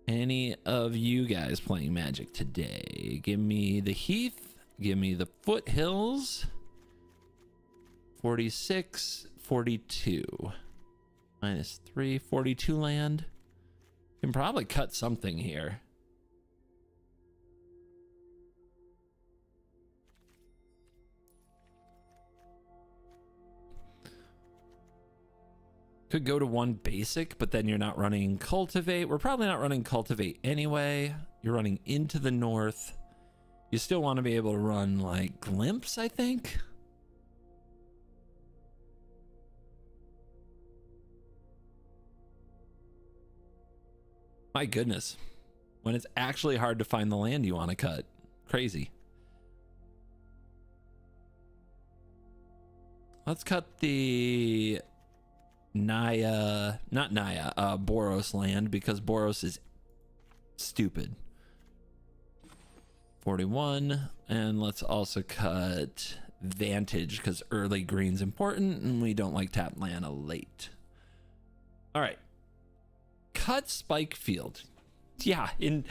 Any of you guys playing Magic today? Give me the Heath, give me the Foothills. 46, 42. -3, 42 land. Can probably cut something here. Could go to 1 basic, but then you're not running Cultivate. We're probably not running Cultivate anyway. You're running into the north. You still want to be able to run like Glimpse, I think. My goodness. When it's actually hard to find the land you want to cut. Crazy. Let's cut the Boros land, because Boros is stupid. 41. And let's also cut Vantage, because early green's important and we don't like tap mana late. All right. Cut Spike Field. Yeah, in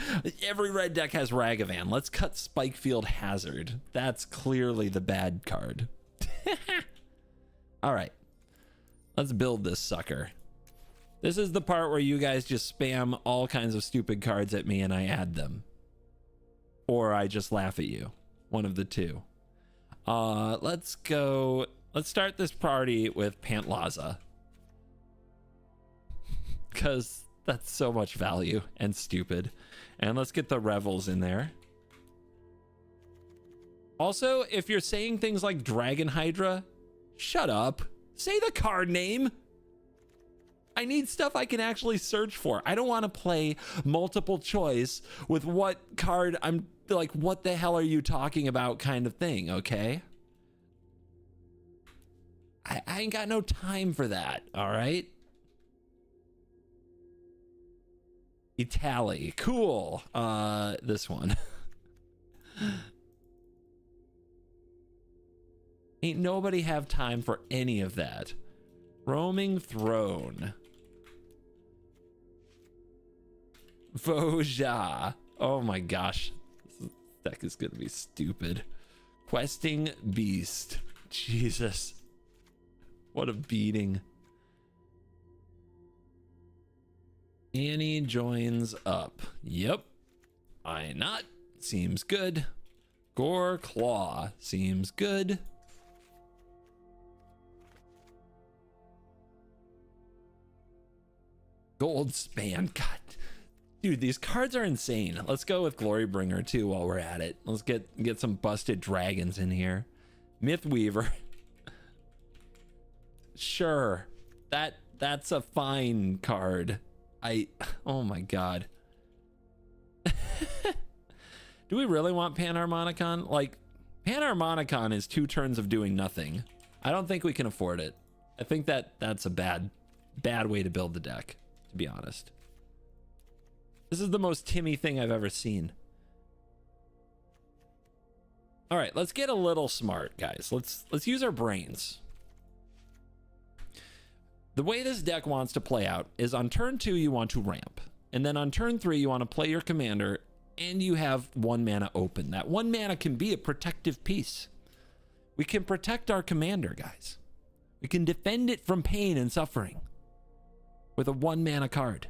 every red deck has Ragavan. Let's cut Spike Field Hazard. That's clearly the bad card. All right. Let's build this sucker. This is the part where you guys just spam all kinds of stupid cards at me and I add them. Or I just laugh at you. One of the two. Let's go. Let's start this party with Pantlaza. Because that's so much value and stupid. And let's get the Revels in there. Also, if you're saying things like Dragon Hydra, shut up. Say the card name. I need stuff I can actually search for. I don't want to play multiple choice with what card I'm like, what the hell are you talking about kind of thing, okay? I ain't got no time for that, all right? Itali, cool. This one. Ain't nobody have time for any of that. Roaming Throne. Voja. Oh my gosh. This deck is gonna be stupid. Questing Beast. Jesus. What a beating. Annie joins up. Yep. Why not? Seems good. Gore Claw. Seems good. Gold Span. God. Dude, these cards are insane. Let's go with Glorybringer too while we're at it. Let's get some busted dragons in here. Mythweaver. Sure. That's a fine card. Oh my god. Do we really want Panharmonicon? Like, Panharmonicon is 2 turns of doing nothing. I don't think we can afford it. I think that's a bad way to build the deck, to be honest. This is the most Timmy thing I've ever seen. All right, let's get a little smart, guys. Let's use our brains. The way this deck wants to play out is on turn 2, you want to ramp. And then on turn 3, you want to play your commander and you have 1 mana open. That 1 mana can be a protective piece. We can protect our commander, guys. We can defend it from pain and suffering with a 1 mana card.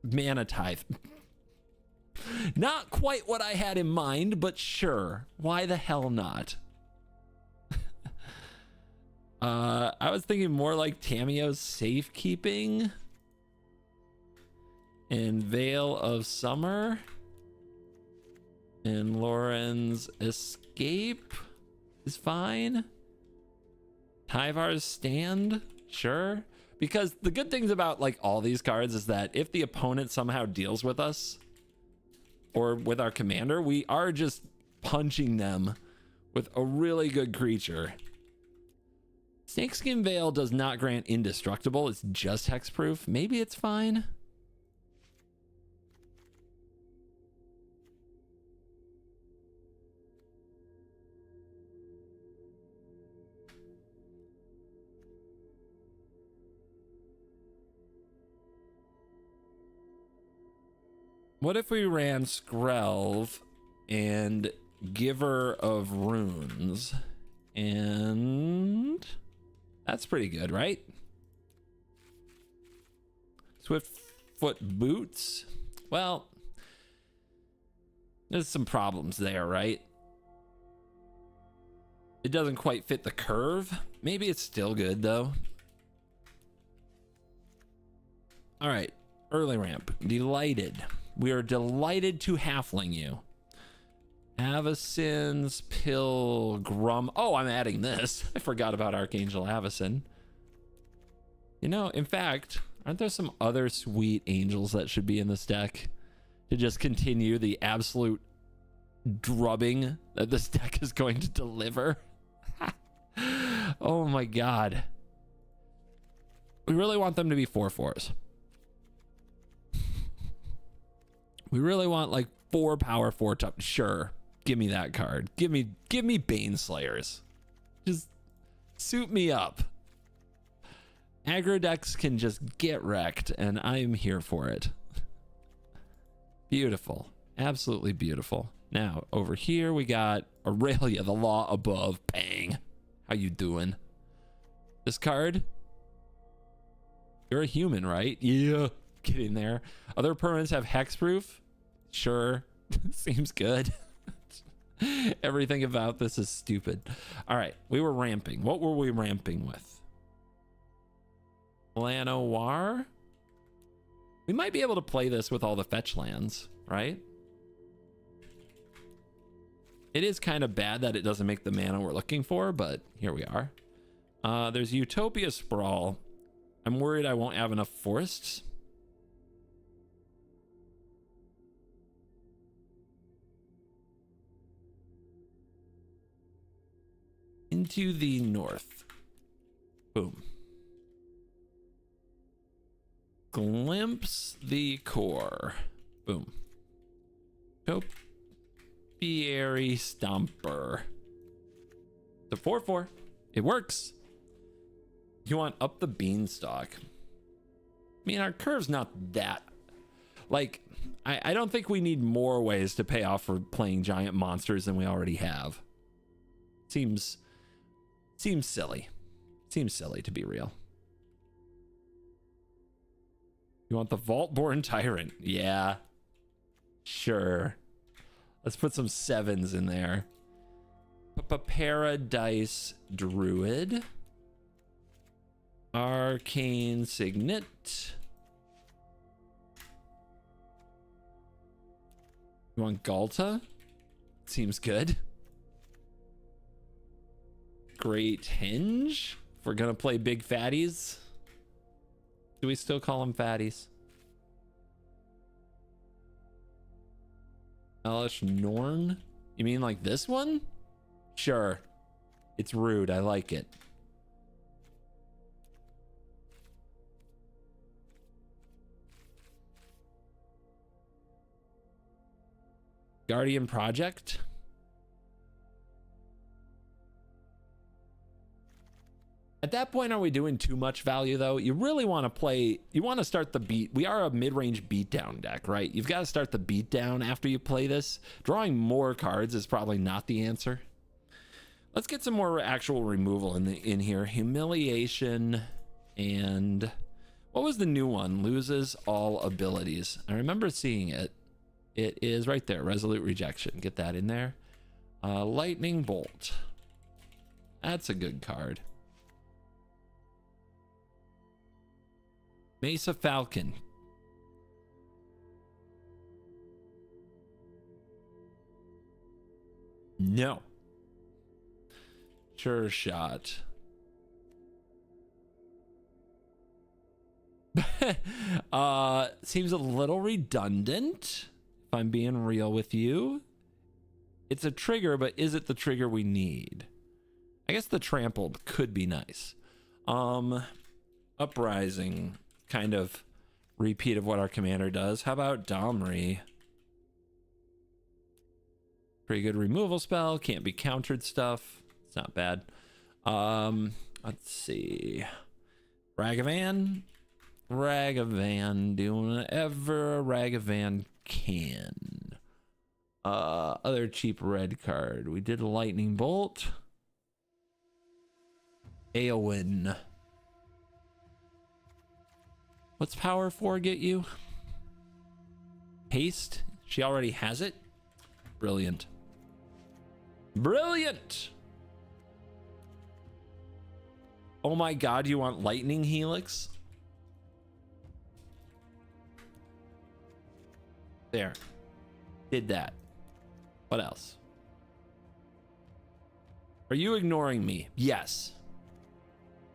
Mana Tithe. Not quite what I had in mind, but sure. Why the hell not? I was thinking more like Tamiyo's Safekeeping and Veil of Summer and Lauren's Escape is fine. Tyvar's Stand, sure. Because the good things about like all these cards is that if the opponent somehow deals with us or with our commander, we are just punching them with a really good creature. Snakeskin Veil does not grant indestructible. It's just hexproof. Maybe it's fine. What if we ran Skrelv and Giver of Runes? And that's pretty good, right? Swiftfoot Boots. Well, there's some problems there, right? It doesn't quite fit the curve. Maybe it's still good, though. All right, early ramp. Delighted. We are delighted to halfling you. Avacyn's Pilgrim. Oh, I'm adding this. I forgot about Archangel Avacyn. You know, in fact, aren't there some other sweet angels that should be in this deck to just continue the absolute drubbing that this deck is going to deliver? Oh my god. We really want them to be 4/4s. We really want like 4 power 4 top. Sure. Give me that card. Give me Baneslayers. Just suit me up. Aggro decks can just get wrecked, and I am here for it. Beautiful. Absolutely beautiful. Now, over here we got Aurelia, the Law Above. Bang. How you doing? This card? You're a human, right? Yeah. Get in there. Other permanents have hexproof? Sure. Seems good. Everything about this is stupid. All right, we were ramping. What were we ramping with? Llanowar? We might be able to play this with all the fetch lands, right? It is kind of bad that it doesn't make the mana we're looking for, but here we are. There's Utopia Sprawl. I'm worried I won't have enough forests. Into the north. Boom. Glimpse the core. Boom. Topiary Stomper. The 4/4. It works. You want up the beanstalk. I mean, our curve's not that. Like, I don't think we need more ways to pay off for playing giant monsters than we already have. Seems silly. Seems silly, to be real. You want the Vaultborn Tyrant? Yeah. Sure. Let's put some 7s in there. Paradise Druid. Arcane Signet. You want Galta? Seems good. Great Hinge. If we're gonna play big fatties. Do we still call them fatties? Elish Norn? You mean like this one? Sure. It's rude. I like it. Guardian Project? At that point, are we doing too much value, though? You really want to play... You want to start the beat... We are a mid-range beatdown deck, right? You've got to start the beatdown after you play this. Drawing more cards is probably not the answer. Let's get some more actual removal in here. Humiliation and... What was the new one? Loses all abilities. I remember seeing it. It is right there. Resolute Rejection. Get that in there. Lightning Bolt. That's a good card. Mesa Falcon. No. Sure shot. Seems a little redundant, if I'm being real with you. It's a trigger, but is it the trigger we need? I guess the trampled could be nice. Uprising. Kind of repeat of what our commander does. How about Domri? Pretty good removal spell. Can't be countered stuff. It's not bad. Let's see. Ragavan. Ragavan doing whatever a Ragavan can. Other cheap red card. We did a Lightning Bolt. Eowyn. What's power 4 get you? Haste? She already has it? Brilliant. Brilliant! Oh my god, you want Lightning Helix? There. Did that. What else? Are you ignoring me? Yes.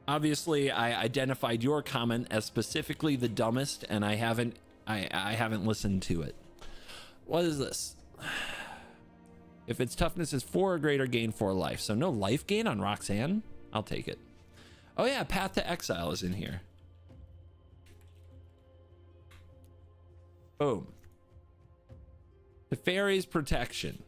Obviously, I identified your comment as specifically the dumbest, and I haven't listened to it. What is this? If its toughness is 4 or greater, gain 4 life. So no life gain on Roxanne? I'll take it. Oh yeah, Path to Exile is in here. Boom. Teferi's Protection.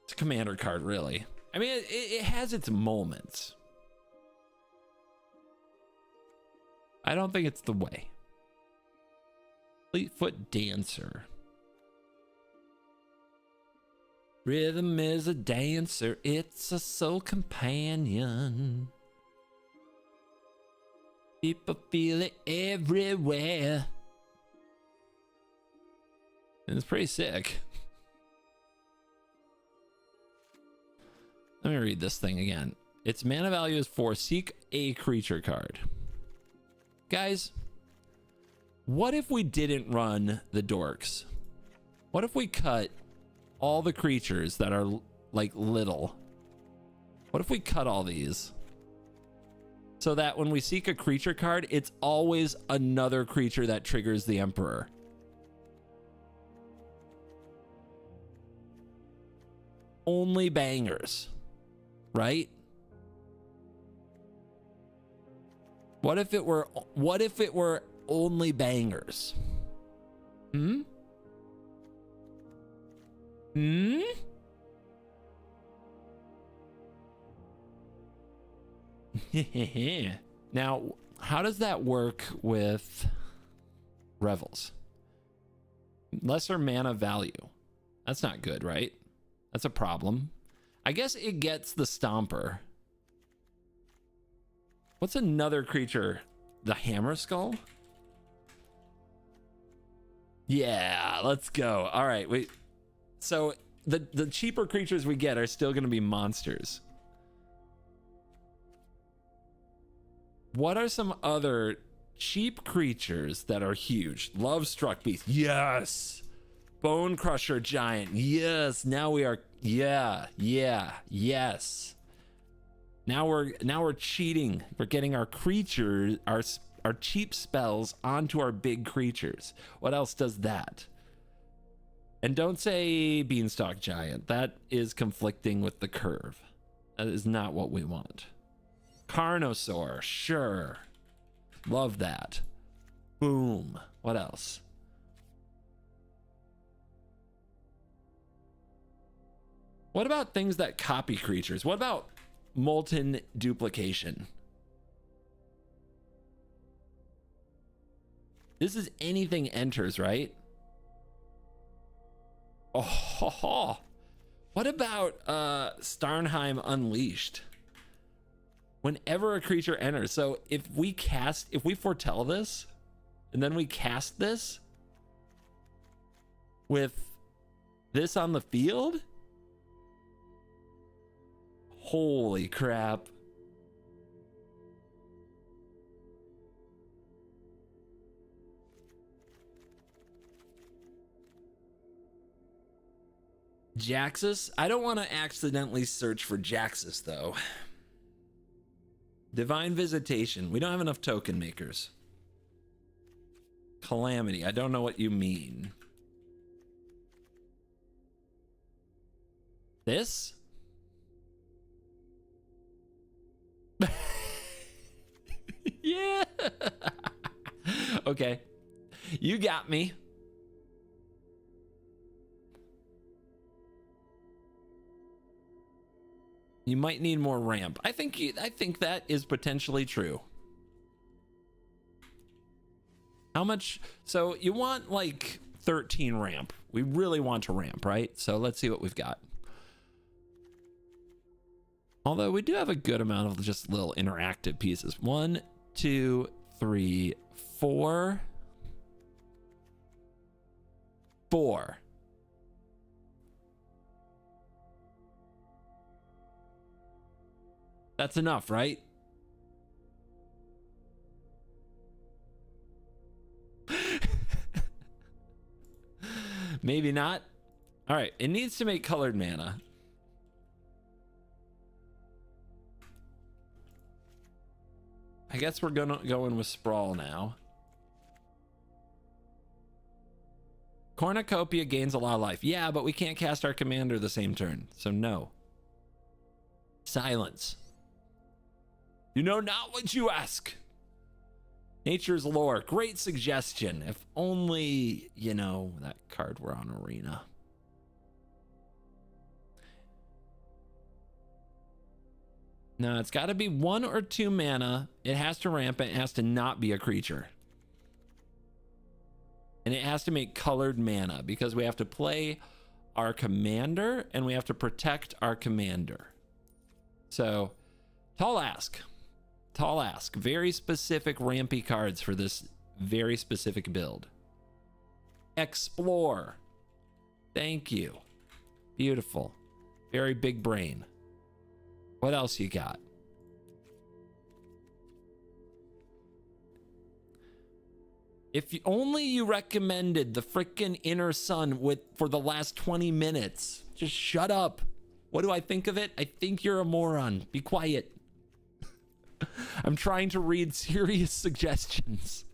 It's a commander card, really. I mean, it has its moments. I don't think it's the way. Fleetfoot Dancer. Rhythm is a dancer. It's a soul companion. People feel it everywhere. And it's pretty sick. Let me read this thing again. Its mana value is 4. Seek a creature card. Guys, what if we didn't run the dorks? What if we cut all the creatures that are like little? What if we cut all these? So that when we seek a creature card, it's always another creature that triggers the Emperor. Only bangers, right? What if it were only bangers? Hmm? Hmm? Now, how does that work with Revels? Lesser mana value. That's not good, right? That's a problem. I guess it gets the Stomper. What's another creature? The Hammer Skull? Yeah, let's go. All right, wait. So the cheaper creatures we get are still going to be monsters. What are some other cheap creatures that are huge? Love-struck Beast. Yes. Bone Crusher Giant. Yes. Now we are. Yeah. Yes. Now we're cheating. We're getting our creatures, our our cheap spells onto our big creatures. What else does that? And don't say Beanstalk Giant. That is conflicting with the curve. That is not what we want. Carnosaur, sure. Love that. Boom. What else? What about things that copy creatures? What about Molten Duplication? This is anything enters, right? Oh, what about Starnheim Unleashed? Whenever a creature enters, so if we foretell this, and then we cast this with this on the field, holy crap. Jaxus? I don't want to accidentally search for Jaxus, though. Divine Visitation. We don't have enough token makers. Calamity. I don't know what you mean. This? Yeah. Okay. You got me. You might need more ramp. I think that is potentially true. How much? So you want like 13 ramp. We really want to ramp, right? So let's see what we've got. Although we do have a good amount of just little interactive pieces. 1, 2, 3, 4. 4. That's enough, right? Maybe not. All right, it needs to make colored mana. I guess we're going with Sprawl now. Cornucopia gains a lot of life. Yeah, but we can't cast our commander the same turn, so no. Silence. You know not what you ask. Nature's Lore. Great suggestion. If only, you know, that card were on Arena. No, it's got to be 1 or 2 mana. It has to ramp. It has to not be a creature. And it has to make colored mana because we have to play our commander and we have to protect our commander. So, tall ask. Tall ask. Very specific rampy cards for this very specific build. Explore. Thank you. Beautiful. Very big brain. What else you got? If only you recommended the frickin' Inner Sun for the last 20 minutes. Just shut up. What do I think of it? I think you're a moron. Be quiet. I'm trying to read serious suggestions.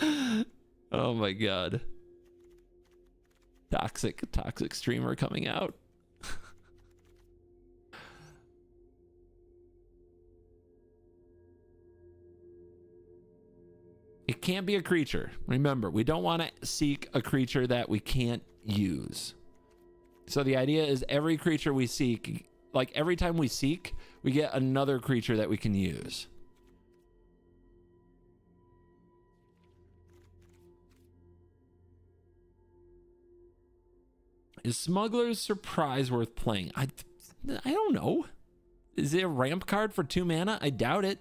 Oh my god. Toxic streamer coming out. It can't be a creature. Remember, we don't want to seek a creature that we can't use. So the idea is every creature we seek, like every time we seek, we get another creature that we can use. Is Smuggler's Surprise worth playing? I don't know. Is it a ramp card for 2 mana? I doubt it.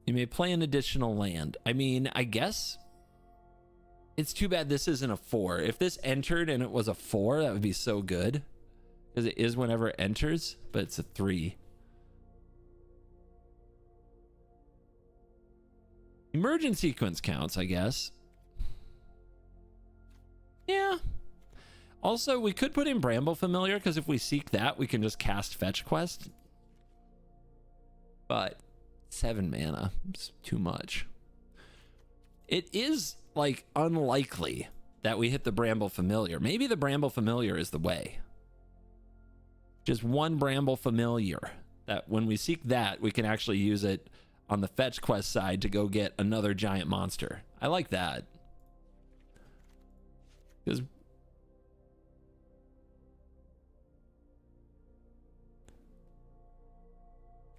You may play an additional land. I mean, I guess it's too bad this isn't a 4. If this entered and it was a 4, that would be so good. Because it is whenever it enters, but it's a 3. Emergent Sequence counts, I guess. Yeah. Also, we could put in Bramble Familiar, because if we seek that, we can just cast Fetch Quest. But 7 mana, it's too much. It is, like, unlikely that we hit the Bramble Familiar. Maybe the Bramble Familiar is the way. Just one Bramble Familiar. That when we seek that, we can actually use it on the Fetch Quest side to go get another giant monster. I like that. Because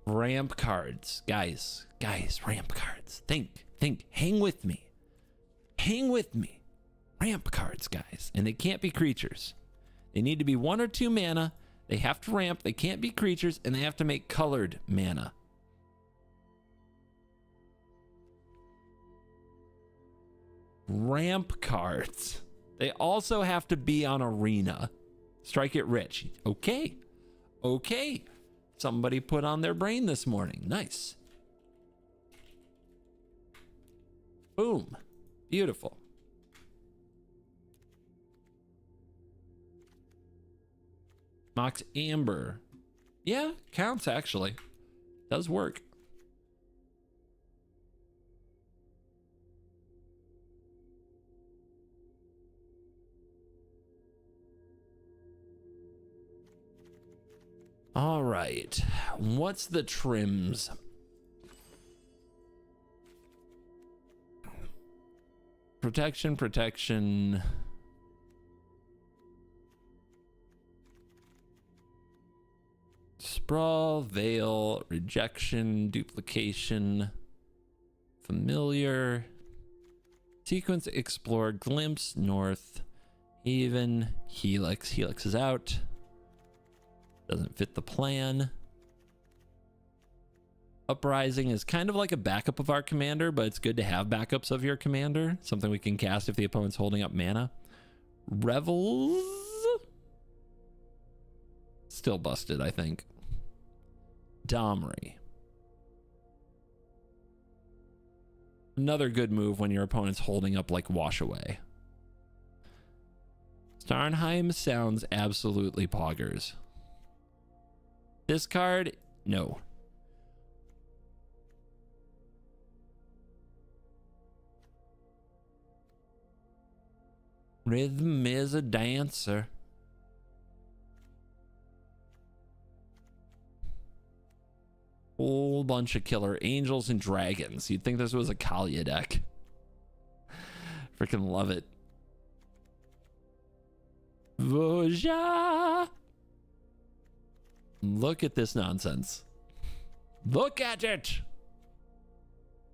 ramp cards, guys, ramp cards. Think, hang with me. Ramp cards, guys. And they can't be creatures. They need to be 1 or 2 mana. They have to ramp. They can't be creatures, and they have to make colored mana. Ramp cards. They also have to be on arena. Strike it rich. Okay. Somebody put on their brain this morning. Nice. Boom. Beautiful. Mox Amber. Yeah, counts actually. Does work. All right. What's the trims? Protection. Sprawl, Veil, Rejection, Duplication, Familiar, Sequence, Explore, Glimpse, North, Haven, Helix. Helix is out. Doesn't fit the plan. Uprising is kind of like a backup of our commander, but it's good to have backups of your commander. Something we can cast if the opponent's holding up mana. Revels. Still busted, I think. Domri. Another good move when your opponent's holding up like Wash Away. Starnheim sounds absolutely poggers. This card, no. Rhythm is a dancer. Whole bunch of killer angels and dragons. You'd think this was a Kalia deck. Freaking love it. Voja. Look at this nonsense. Look at it.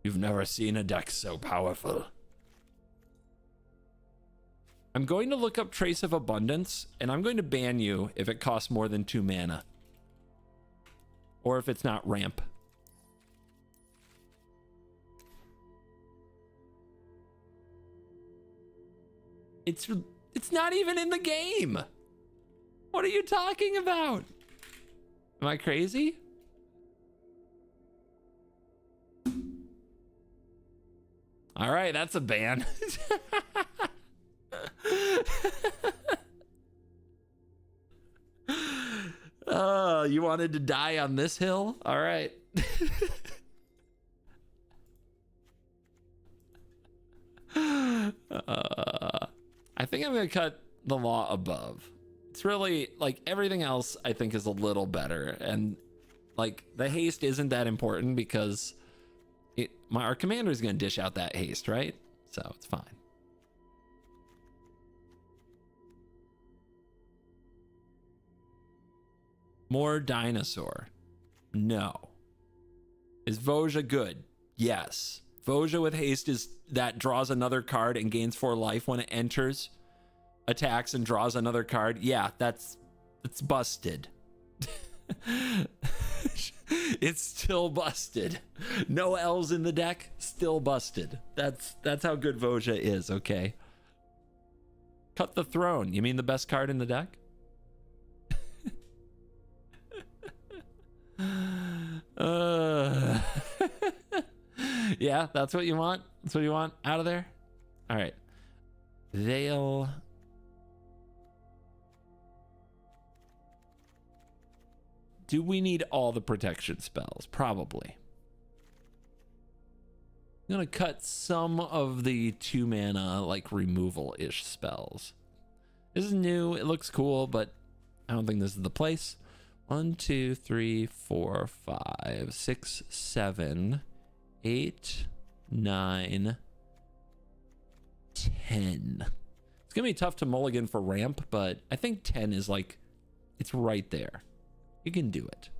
You've never seen a deck so powerful. I'm going to look up Trace of Abundance, and I'm going to ban you if it costs more than 2 mana. Or if it's not ramp. It's not even in the game. What are you talking about? Am I crazy? All right, that's a ban. Oh, you wanted to die on this hill? All right. I think I'm going to cut the Law Above. It's really, like, everything else I think is a little better. And, like, the haste isn't that important because our commander is going to dish out that haste, right? So it's fine. More dinosaur. No. Is Voja good? Yes. Voja with haste is that draws another card and gains 4 life when it enters, attacks and draws another card. Yeah, that's busted. It's still busted. No L's in the deck, still busted. That's how good Voja is, okay? Cut the Throne. You mean the best card in the deck? Yeah, that's what you want. That's what you want out of there. All right. Veil. Do we need all the protection spells? Probably. I'm gonna cut some of the 2 mana like removal-ish spells. This is new, it looks cool, but I don't think this is the place. 1, 2, 3, 4, 5, 6, 7, 8, 9, 10. It's gonna be tough to mulligan for ramp, but I think 10 is like, it's right there. You can do it.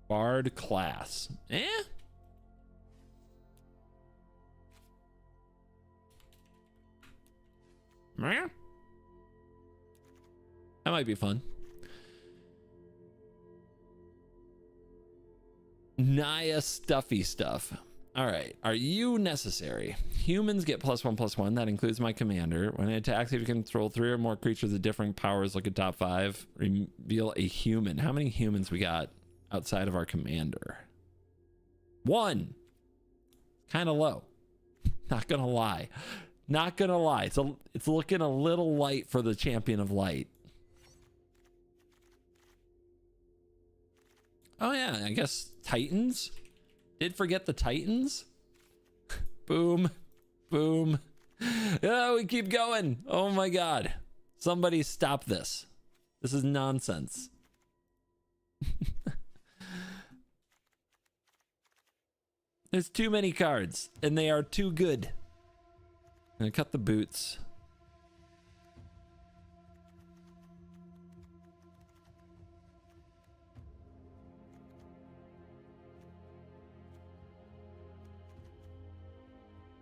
Bard class. Eh? Meh? That might be fun. Naya stuffy stuff. All right. Are you necessary? Humans get +1/+1. That includes my commander. When it attacks, if you control 3 or more creatures with different powers, look at top 5. Reveal a human. How many humans we got outside of our commander? 1. Kind of low. Not gonna lie. Not gonna lie. It's looking a little light for the champion of light. Oh yeah, I guess Titans. Did forget the Titans. Boom, boom. Oh, we keep going. Oh my God. Somebody stop this. This is nonsense. There's too many cards, and they are too good. I'm gonna cut the boots.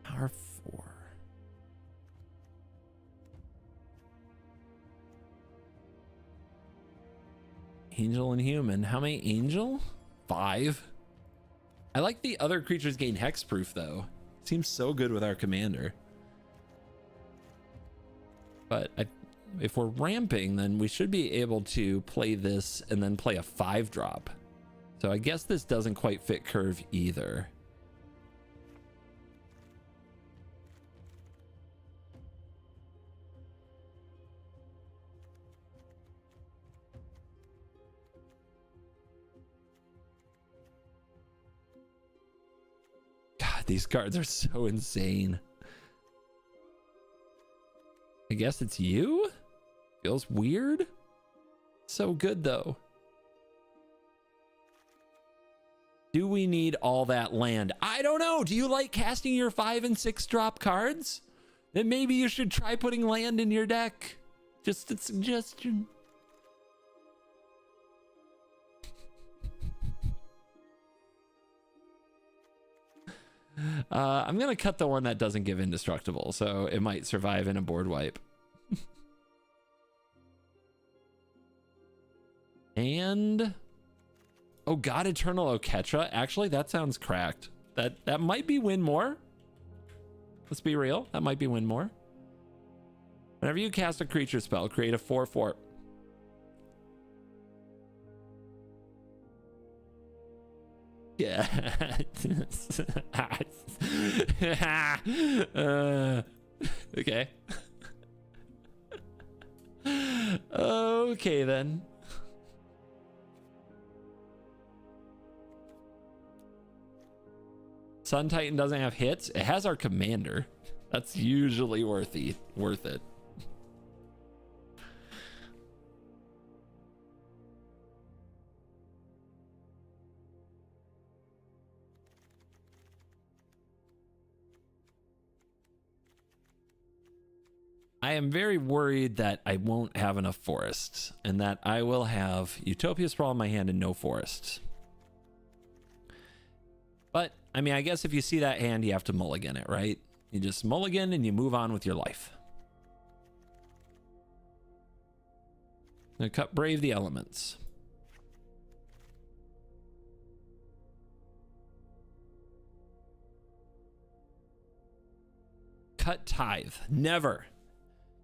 Power 4. Angel and human. How many angel? 5. I like the other creatures gain hexproof though. Seems so good with our commander. But if we're ramping, then we should be able to play this and then play a 5-drop. So I guess this doesn't quite fit curve either. God, these cards are so insane. I guess it's you? Feels weird. So good though. Do we need all that land? I don't know. Do you like casting your 5 and 6 drop cards? Then maybe you should try putting land in your deck. Just a suggestion. I'm gonna cut the one that doesn't give indestructible, so it might survive in a board wipe. And oh, God, Eternal Oketra. Actually, that sounds cracked. That might be win more. Let's be real. That might be win more. Whenever you cast a creature spell, create a 4/4. Yeah. Okay. Okay then. Sun Titan doesn't have hits. It has our commander. That's usually worth it. I am very worried that I won't have enough forests and that I will have Utopia Sprawl in my hand and no forests. But, I mean, I guess if you see that hand, you have to mulligan it, right? You just mulligan and you move on with your life. I'm gonna cut Brave the Elements. Cut Tithe. Never.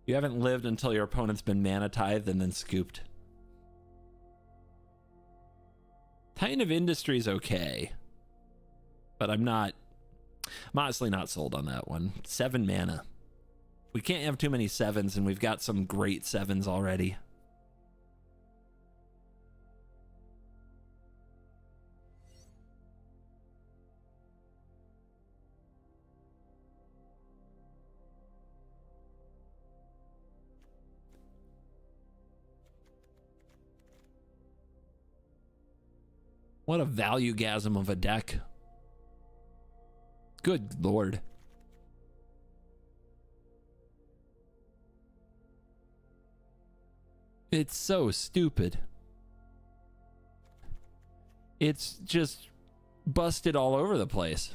You haven't lived until your opponent's been mana tithed and then scooped. Titan of Industry is okay. But I'm not I'm honestly not sold on that one. 7 mana. We can't have too many 7s, and we've got some great 7s already. What a value-gasm of a deck. Good lord. It's so stupid. It's just busted all over the place.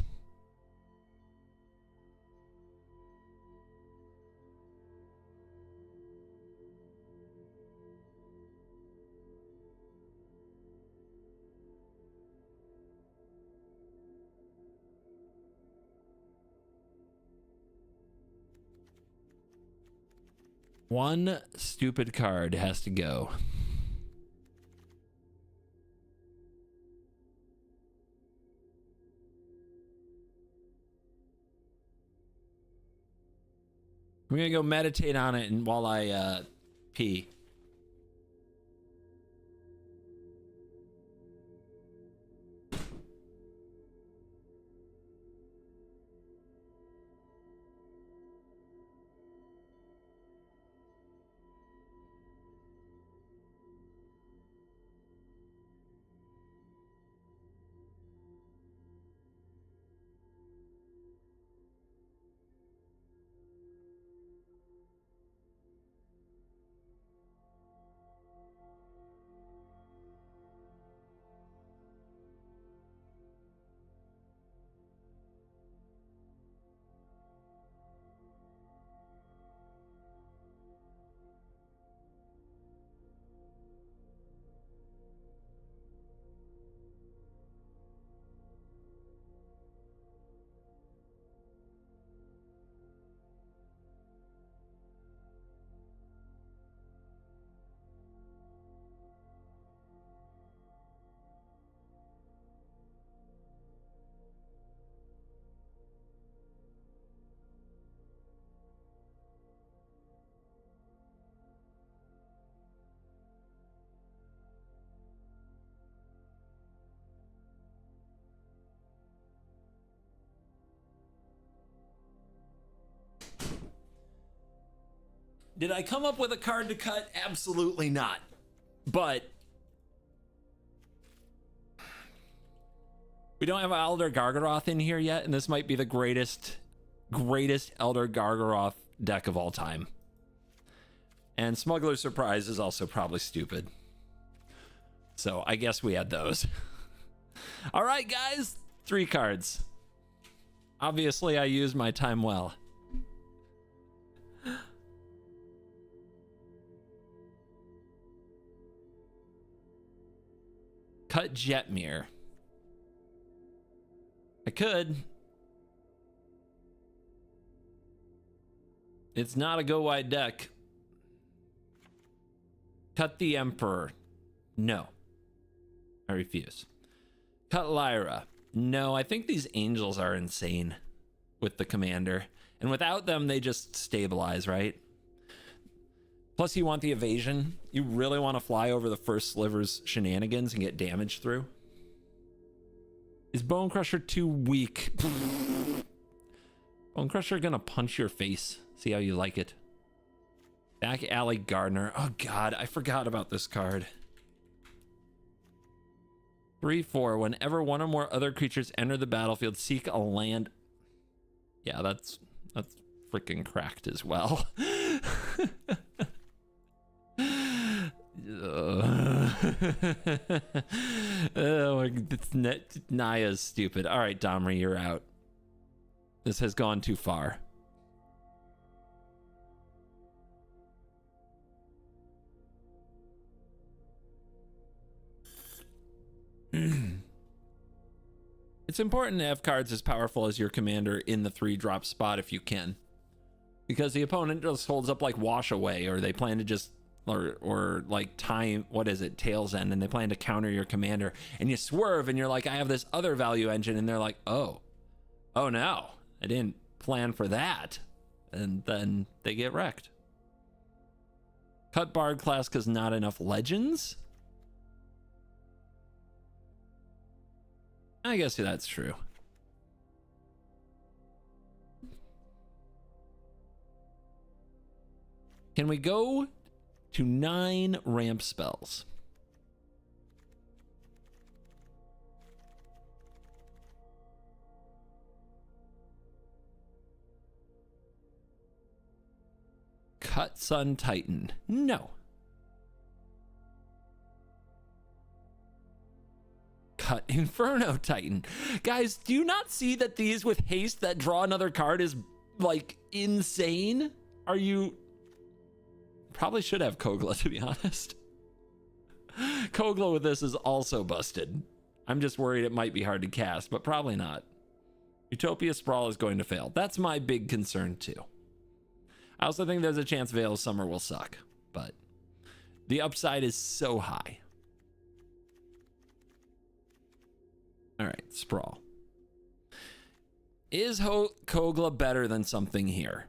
One stupid card has to go. I'm gonna go meditate on it and while I pee. Did I come up with a card to cut? Absolutely not. But we don't have Elder Gargaroth in here yet, and this might be the greatest Elder Gargaroth deck of all time. And Smuggler's Surprise is also probably stupid. So I guess we had those. All right, guys, 3 cards. Obviously, I used my time well. Cut Jetmir. I could. It's not a go wide deck. Cut the Emperor. No. I refuse. Cut Lyra. No, I think these angels are insane with the commander. And without them, they just stabilize, right? Plus, you want the evasion. You really want to fly over the first sliver's shenanigans and get damage through. Is Bone Crusher too weak? Bone Crusher gonna punch your face. See how you like it. Back Alley Gardener. Oh god, I forgot about this card. 3/4. Whenever one or more other creatures enter the battlefield, seek a land. Yeah, that's freaking cracked as well. Oh, Naya's stupid. All right, Domri, you're out. This has gone too far. It's important to have cards as powerful as your commander in the 3-drop spot if you can, because the opponent just holds up like Wash Away, or they plan to just or like time, what is it, Tail's End, and they plan to counter your commander, and you swerve and you're like, I have this other value engine, and they're like, oh, Oh no, I didn't plan for that. And then they get wrecked. Cut Bard class because not enough legends? I guess that's true. Can we go to 9 ramp spells? Cut Sun Titan. No. Cut Inferno Titan. Guys, do you not see that these with haste that draw another card is like insane? Are you... Probably should have Kogla, to be honest. Kogla with this is also busted. I'm just worried it might be hard to cast, but probably not. Utopia Sprawl is going to fail. That's my big concern too. I also think there's a chance Veil of Summer will suck, but the upside is so high. All right, Sprawl. Is Kogla better than something here?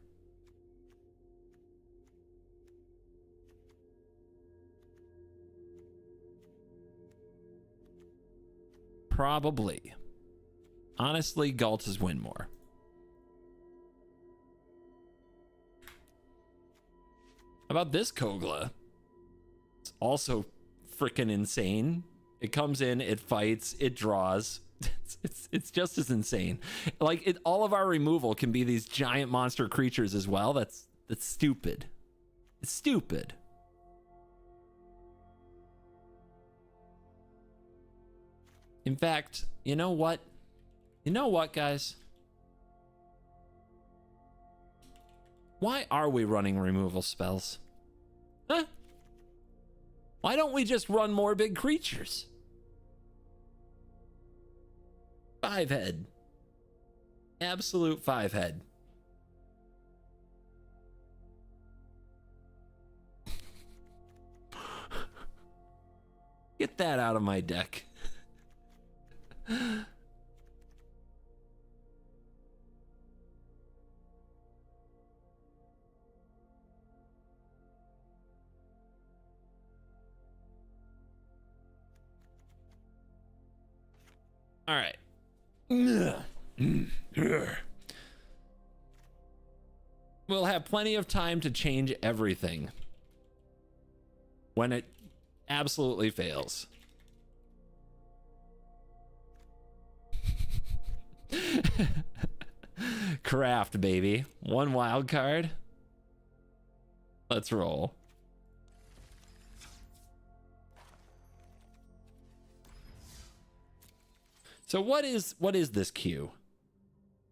Probably. Honestly, Galta's win more. How about this Kogla? It's also freaking insane. It comes in, it fights, it draws. It's just as insane. Like all of our removal can be these giant monster creatures as well. That's stupid. It's stupid. In fact, you know what? You know what, guys? Why are we running removal spells? Huh? Why don't we just run more big creatures? 5-head. Absolute 5-head. Get that out of my deck. All right. We'll have plenty of time to change everything when it absolutely fails. Craft, baby. 1 wild card. Let's roll. So what is this queue?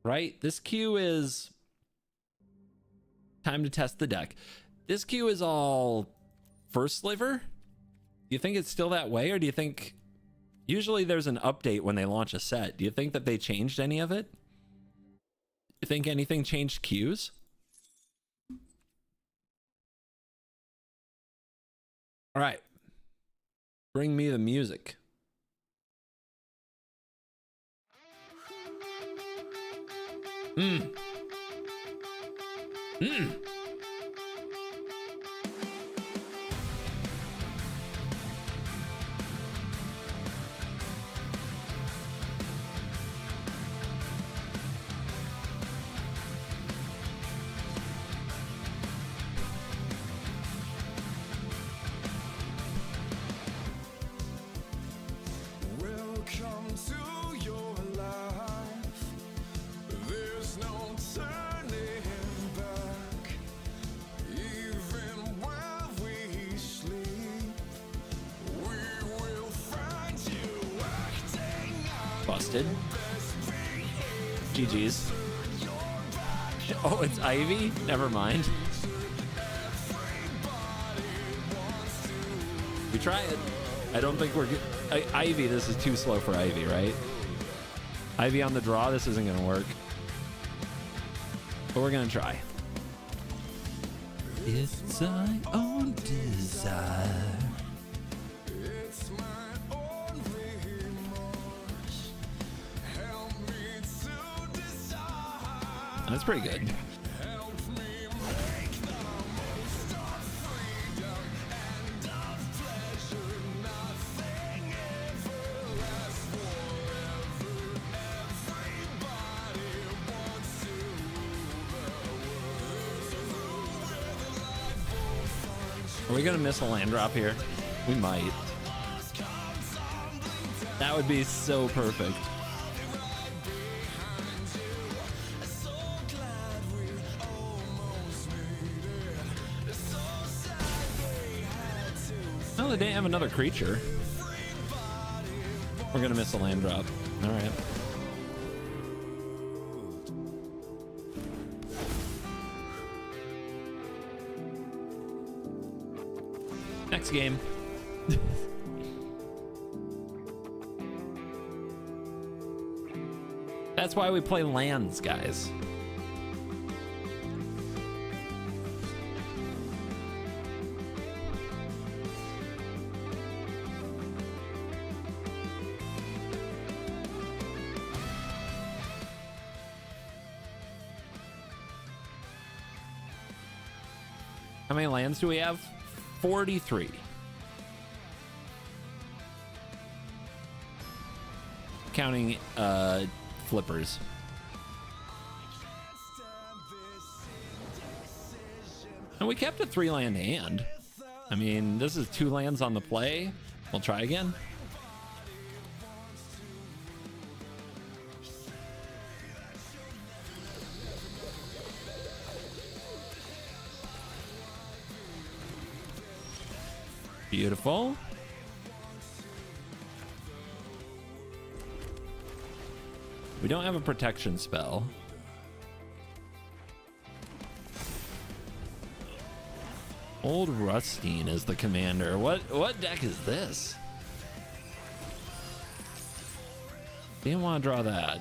Right? This queue is time to test the deck. This queue is all first sliver? Do you think it's still that way, or do you think usually there's an update when they launch a set? Do you think that they changed any of it? You think anything changed queues? All right. Bring me the music. Welcome to your life. There's no turning back. Even while we sleep, we will find you acting on Busted. GG's. Oh, it's Ivy? Never mind. We try it. I don't think we're good. Ivy, this is too slow for Ivy, right? Ivy on the draw, this isn't gonna work. But we're gonna try. It's my own desire. It's my own remorse. Help me to decide. That's pretty good. Are we gonna miss a land drop here? We might. That would be so perfect. Oh, they didn't have another creature. We're gonna miss a land drop. All right. Next game. That's why we play lands, guys. How many lands do we have? 43. Counting flippers. And we kept a 3-land hand. I mean, this is 2 lands on the play. We'll try again. Beautiful. We don't have a protection spell. Old Rustine is the commander. What deck is this? Didn't want to draw that.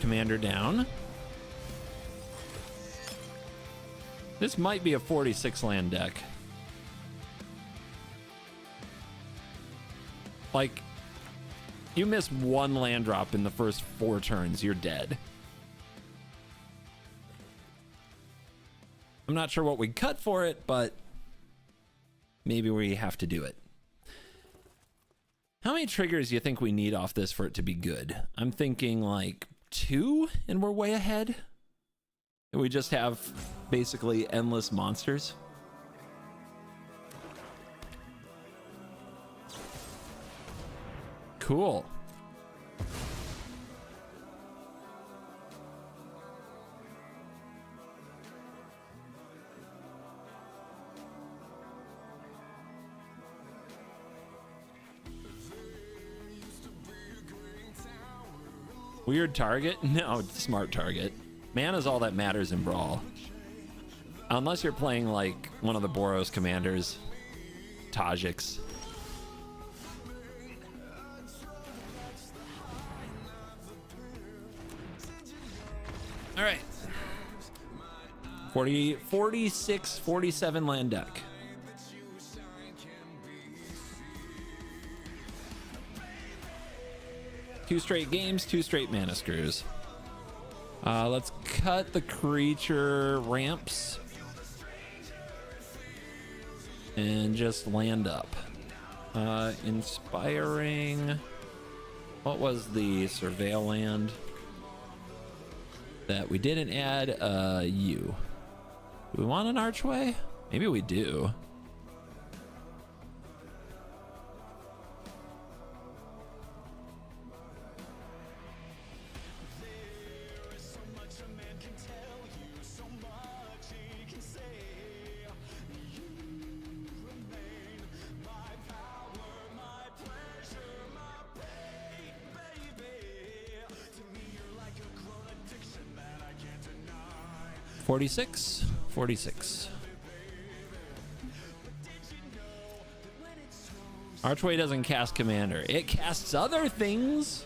Commander down. This might be a 46 land deck. Like, you miss 1 land drop in the first 4 turns, you're dead. I'm not sure what we cut for it, but maybe we have to do it. How many triggers do you think we need off this for it to be good? I'm thinking like 2 and we're way ahead. We just have basically endless monsters. Cool. Weird target? No, smart target. Mana's all that matters in Brawl. Unless you're playing like one of the Boros commanders, Tajiks. All right. 46, 47 land deck. Two straight games, 2 straight mana screws. Let's cut the creature ramps and just land up. Inspiring. What was the surveil land that we didn't add? U. Do we want an archway? Maybe we do. Forty-six. Archway doesn't cast commander. It casts other things.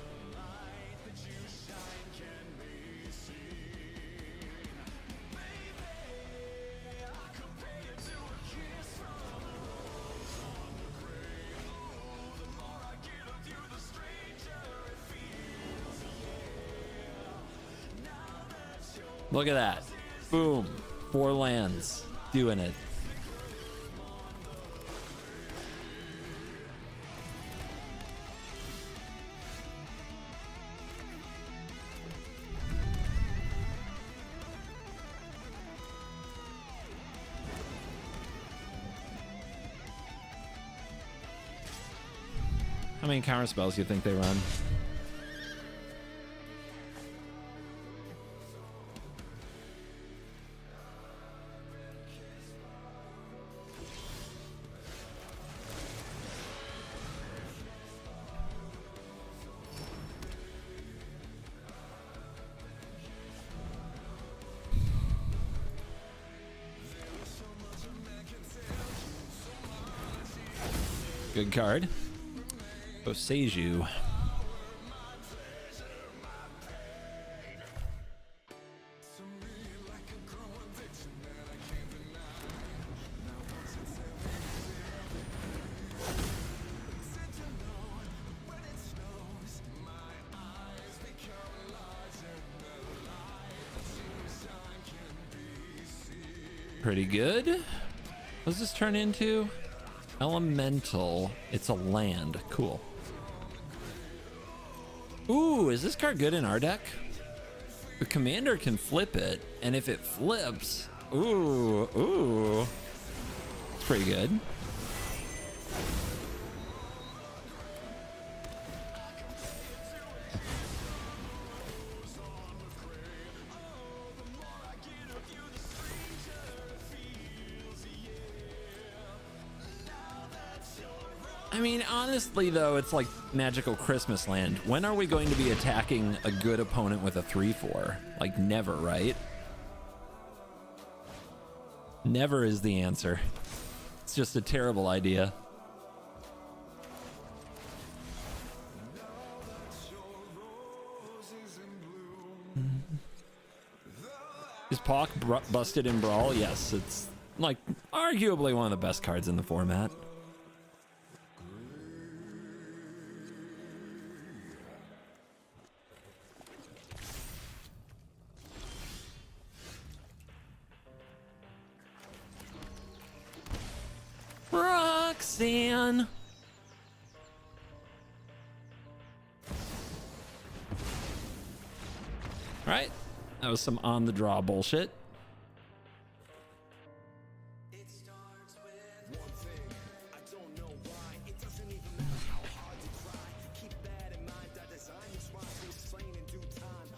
Look at that. Boom. 4 lands. Doing it. How many counter spells do you think they run? Good card. Oseju. Pretty good. What does this turn into? Elemental. It's a land. Cool. Ooh, is this card good in our deck? The commander can flip it, and if it flips, ooh, it's pretty good. I mean, honestly, though, it's like Magical Christmas Land. When are we going to be attacking a good opponent with a 3/4? Like, never, right? Never is the answer. It's just a terrible idea. Is Pac busted in Brawl? Yes, it's like arguably one of the best cards in the format. Roxanne. All right, that was some on the draw bullshit.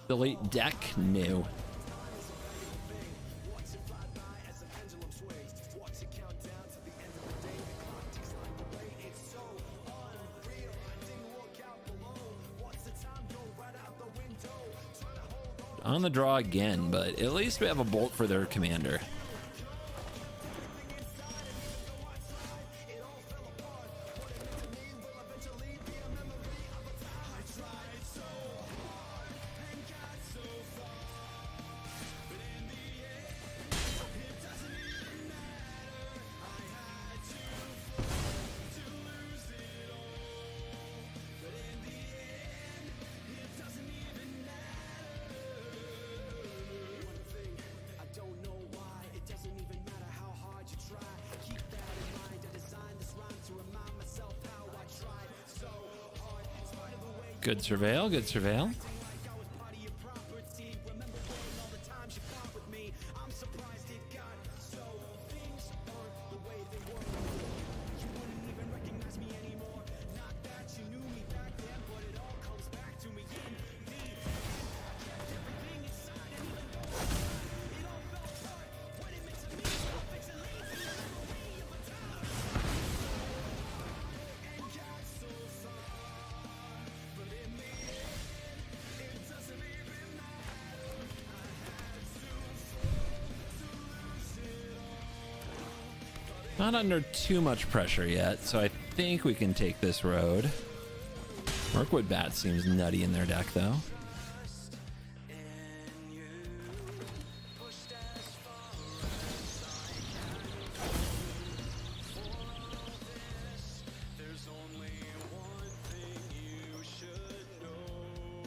Delete deck? No. On the draw again, but at least we have a bolt for their commander. Good surveil, good surveil. Not under too much pressure yet, so I think we can take this road. Mirkwood Bat seems nutty in their deck, though.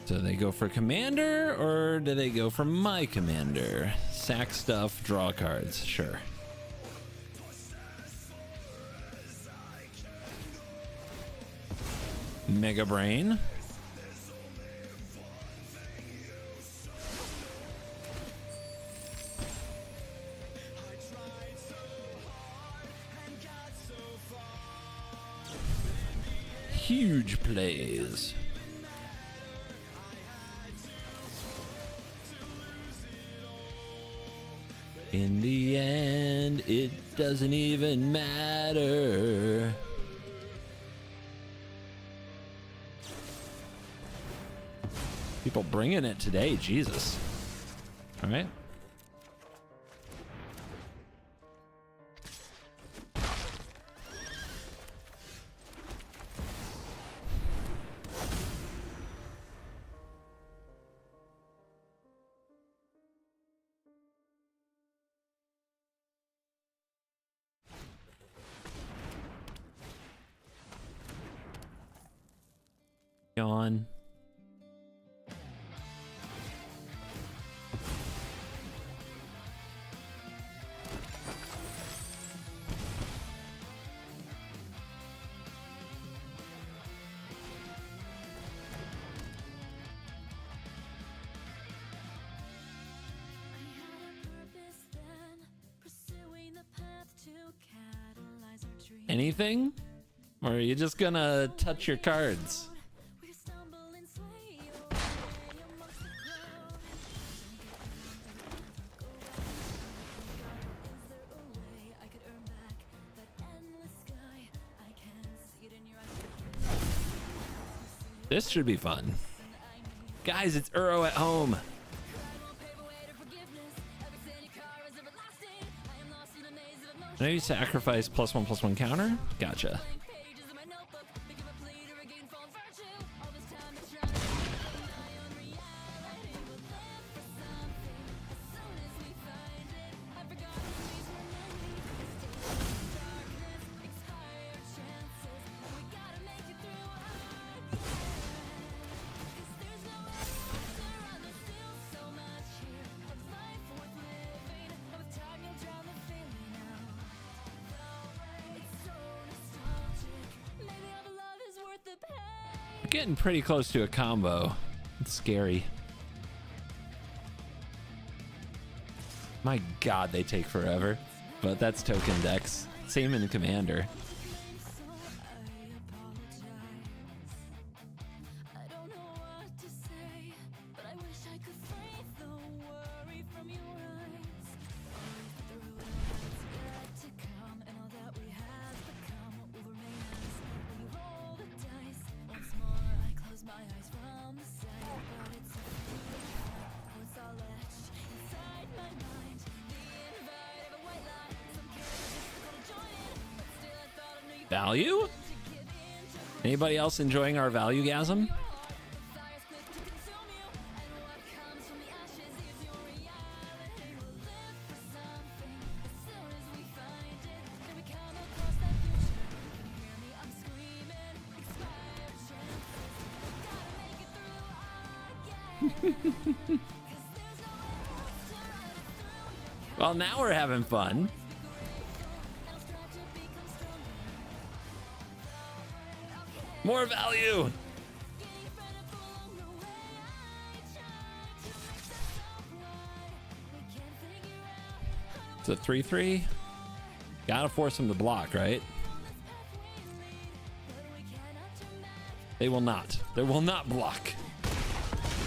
So they go for commander, or do they go for my commander? Sack stuff, draw cards, sure. Mega Brain. Huge plays. In the end, it doesn't even matter. People bringing it today, Jesus. All right. On. Anything? Or are you just gonna touch your cards? This should be fun. Guys, it's Uro at home. Now you sacrifice +1/+1 counter? Gotcha. Getting pretty close to a combo. It's scary. My god, they take forever. But that's token decks. Same in Commander. Value? Anybody else enjoying our value-gasm? Well, now we're having fun. More value. It's a 3/3. Gotta force them to block, right? They will not. They will not block.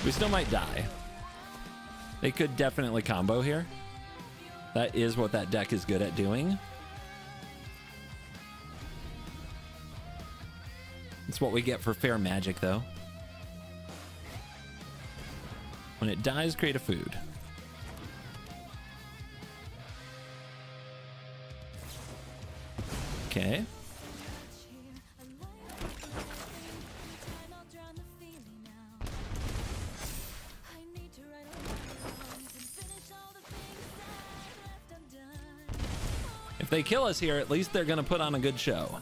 We still might die. They could definitely combo here. That is what that deck is good at doing. It's what we get for fair magic, though. When it dies, create a food. Okay. If they kill us here, at least they're gonna put on a good show.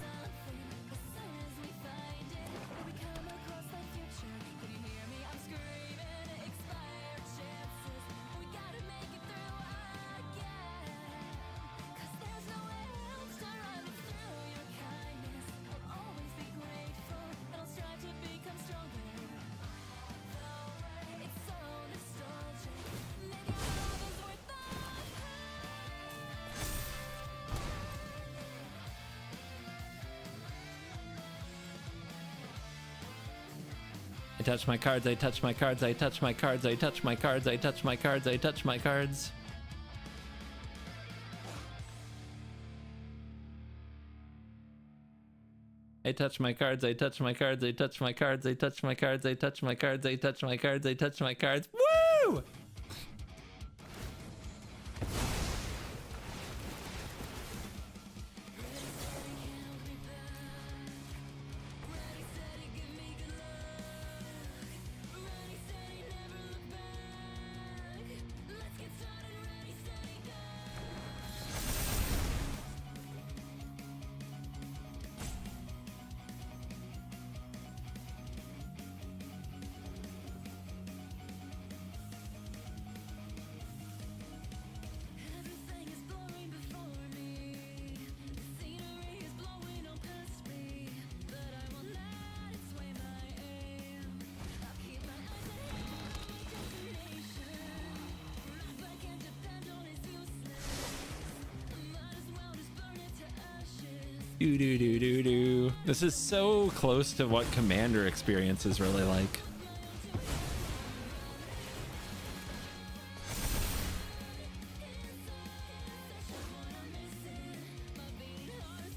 touch my cards, I touch my cards, I touch my cards, I touch my cards, I touch my cards, I touch my cards. I touch my cards, I touch my cards, I touch my cards, I touch my cards, I touch my cards, I touch my cards, I touch my cards. Woo! Do. This is so close to what Commander experience is really like.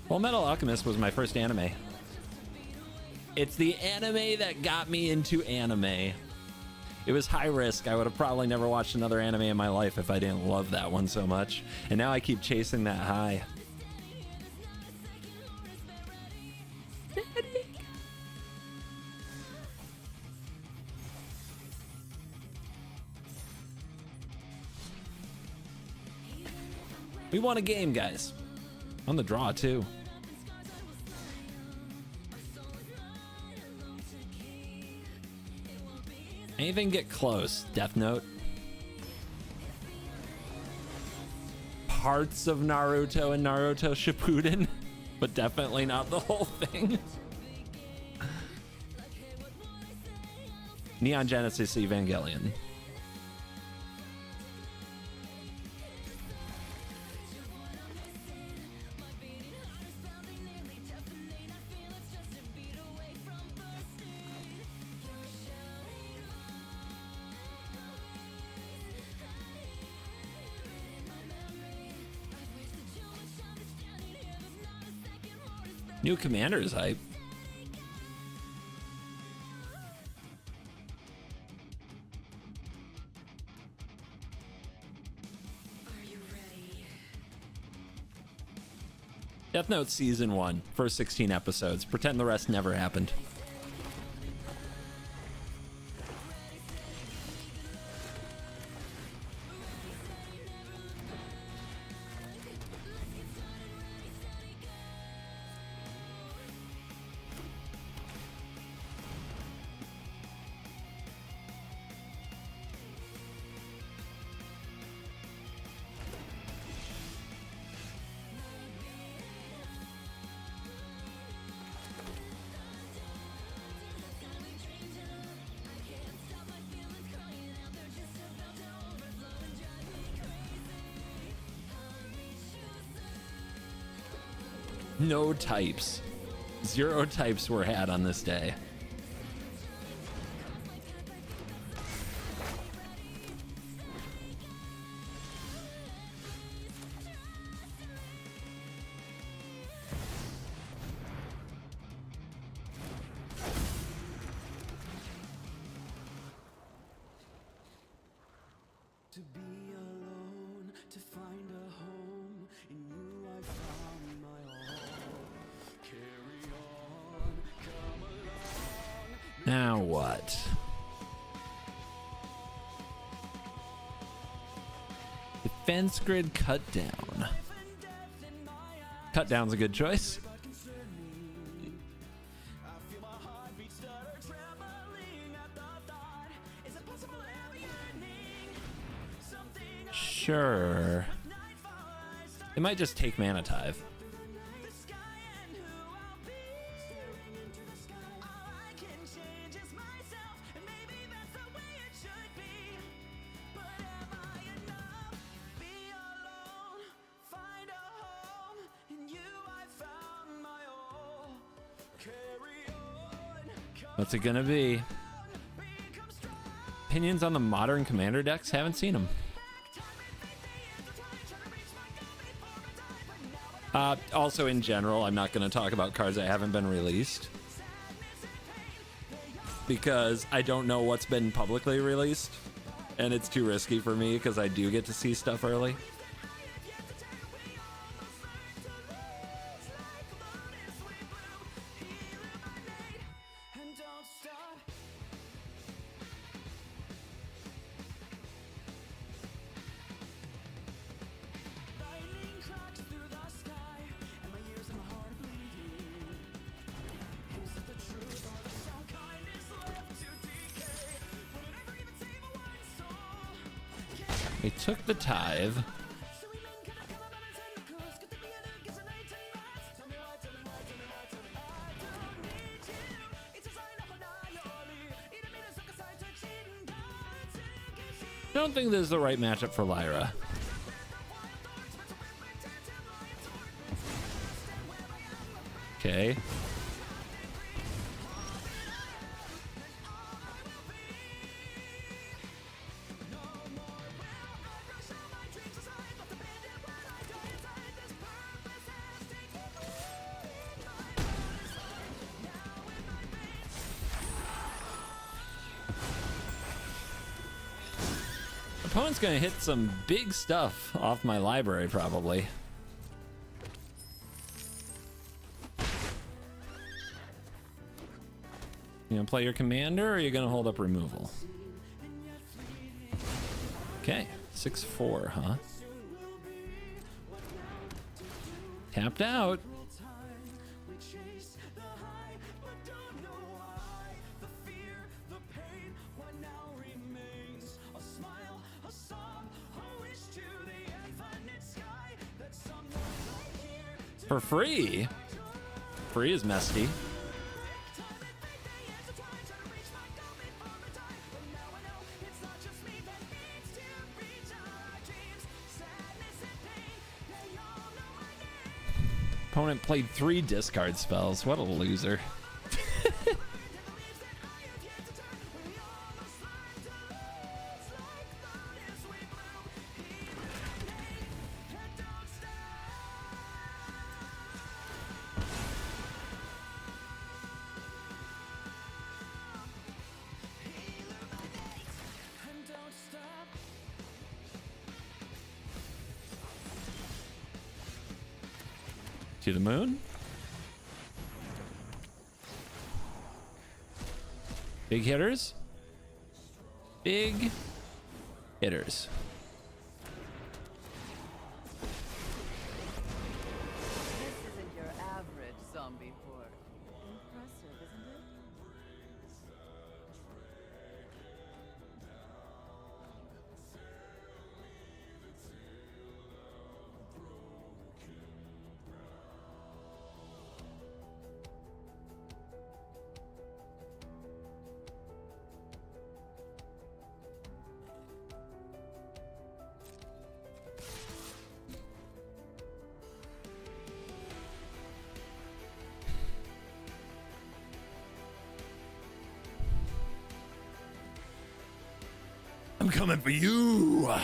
Full Metal Alchemist was my first anime. It's the anime that got me into anime. It was high risk. I would have probably never watched another anime in my life if I didn't love that one so much. And now I keep chasing that high. We won a game, guys. On the draw, too. Anything get close, Death Note? Parts of Naruto and Naruto Shippuden, but definitely not the whole thing. Neon Genesis Evangelion. New Commander's hype. Death Note Season 1, first 16 episodes. Pretend the rest never happened. No types. 0 types were had on this day. To be alone, to find a home in you, I found my own. Carry on, come along. Now what? Defense grid cut down. Cut down's a good choice. Sure. It might just take Mana Tithe. What's it gonna be? Opinions on the modern commander decks? Haven't seen them. Also, in general, I'm not going to talk about cards that haven't been released because I don't know what's been publicly released, and it's too risky for me because I do get to see stuff early. They took the tithe. Don't think this is the right matchup for Lyra. Okay. Opponent's gonna hit some big stuff off my library, probably. You gonna play your commander, or are you gonna hold up removal? Okay, 6/4, huh? Tapped out. For free? Free is messy. Opponent played 3 discard spells. What a loser. To the moon. Big hitters. Big hitters. This isn't your average zombie horde. Impressive, isn't it? I'm coming for you. I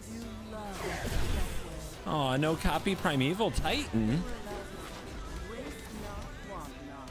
do love Oh, no copy Primeval Titan. waste not, want not.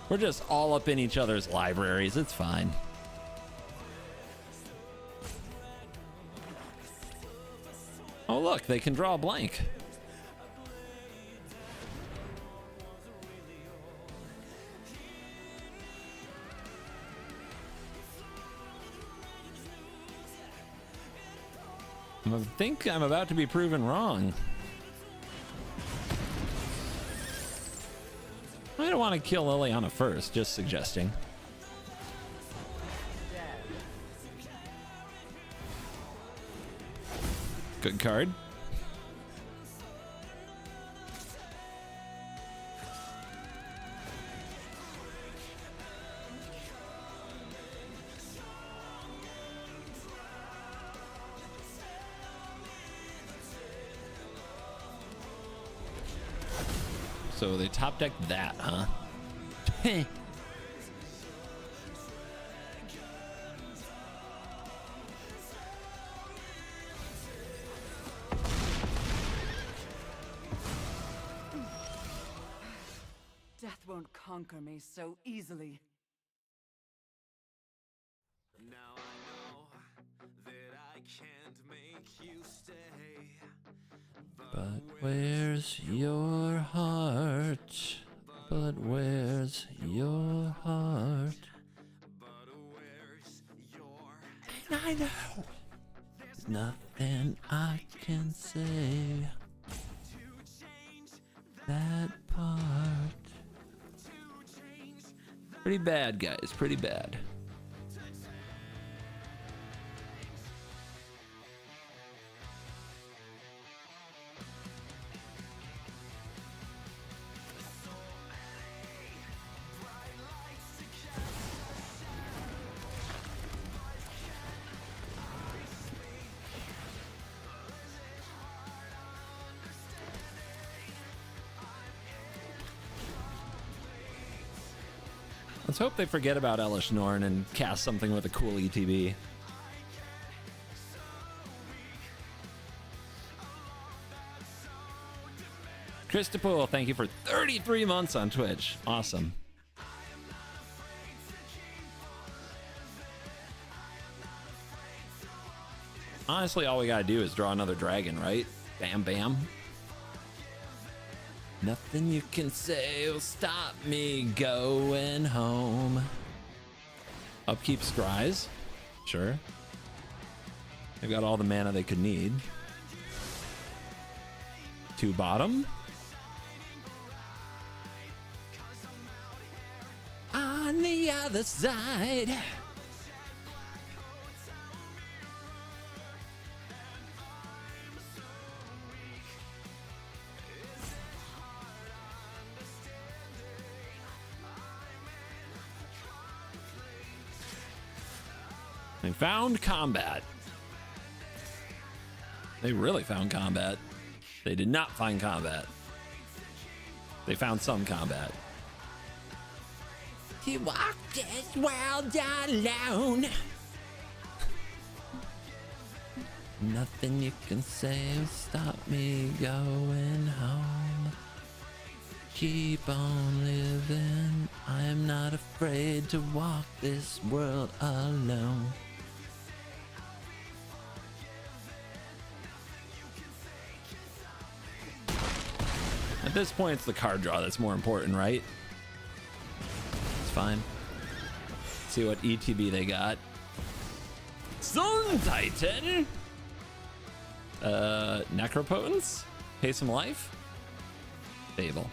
We're just all up in each other's libraries. It's fine. look, they can draw a blank. I think I'm about to be proven wrong. I don't want to kill Liliana first, just suggesting. Good card. So they top decked that, huh? Death won't conquer me so easily. Now I know that I can't make you stay. But where's your heart? But where's your heart? But where's your... And I know there's nothing I can say. That part. Pretty bad, guys. Pretty bad. Let's hope they forget about Elish Norn and cast something with a cool ETB. Christopher, thank you for 33 months on Twitch. Awesome. Honestly, all we gotta do is draw another dragon, right? Bam, bam. Nothing you can say will stop me going home. Upkeep Scries. Sure. They've got all the mana they could need. 2 bottom. On the other side. They found combat. They really found combat. They did not find combat. They found some combat. You walk this world alone. Nothing you can say will stop me going home. Keep on living. I'm not afraid to walk this world alone. At this point, it's the card draw that's more important, right? It's fine. Let's see what ETB they got. Sun Titan! Necropotence? Pay some life? Fable.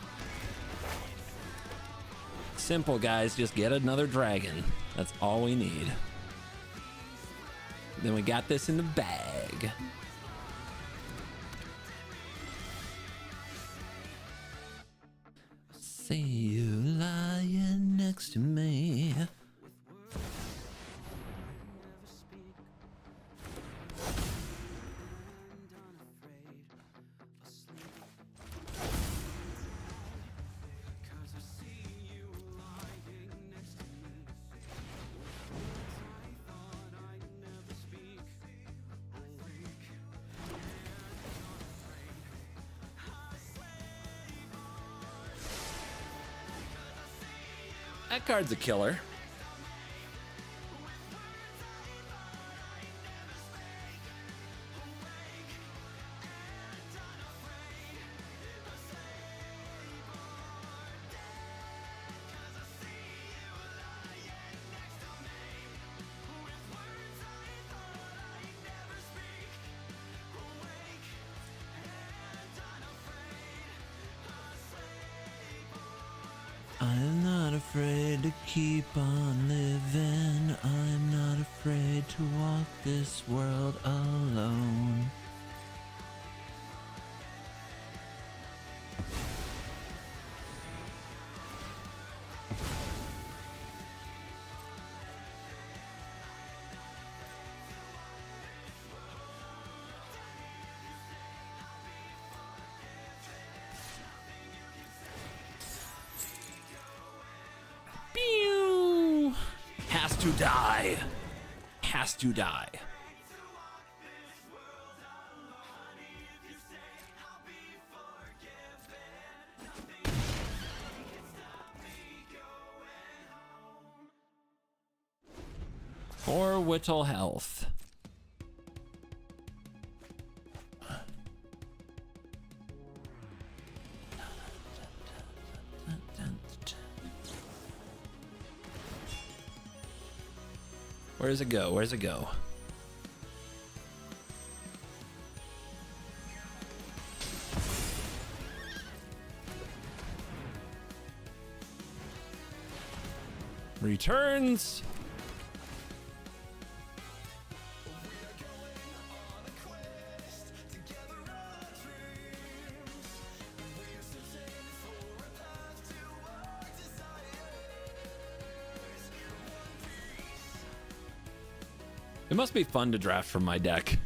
Simple, guys. Just get another dragon. That's all we need. Then we got this in the bag. See you lying next to me. That card's a killer. I'm not afraid to keep on living. I'm not afraid to walk this world alone. Pew! Has to die. Has to die. Or Whittle Health. Where does it go? Where does it go? Returns. It must be fun to draft from my deck.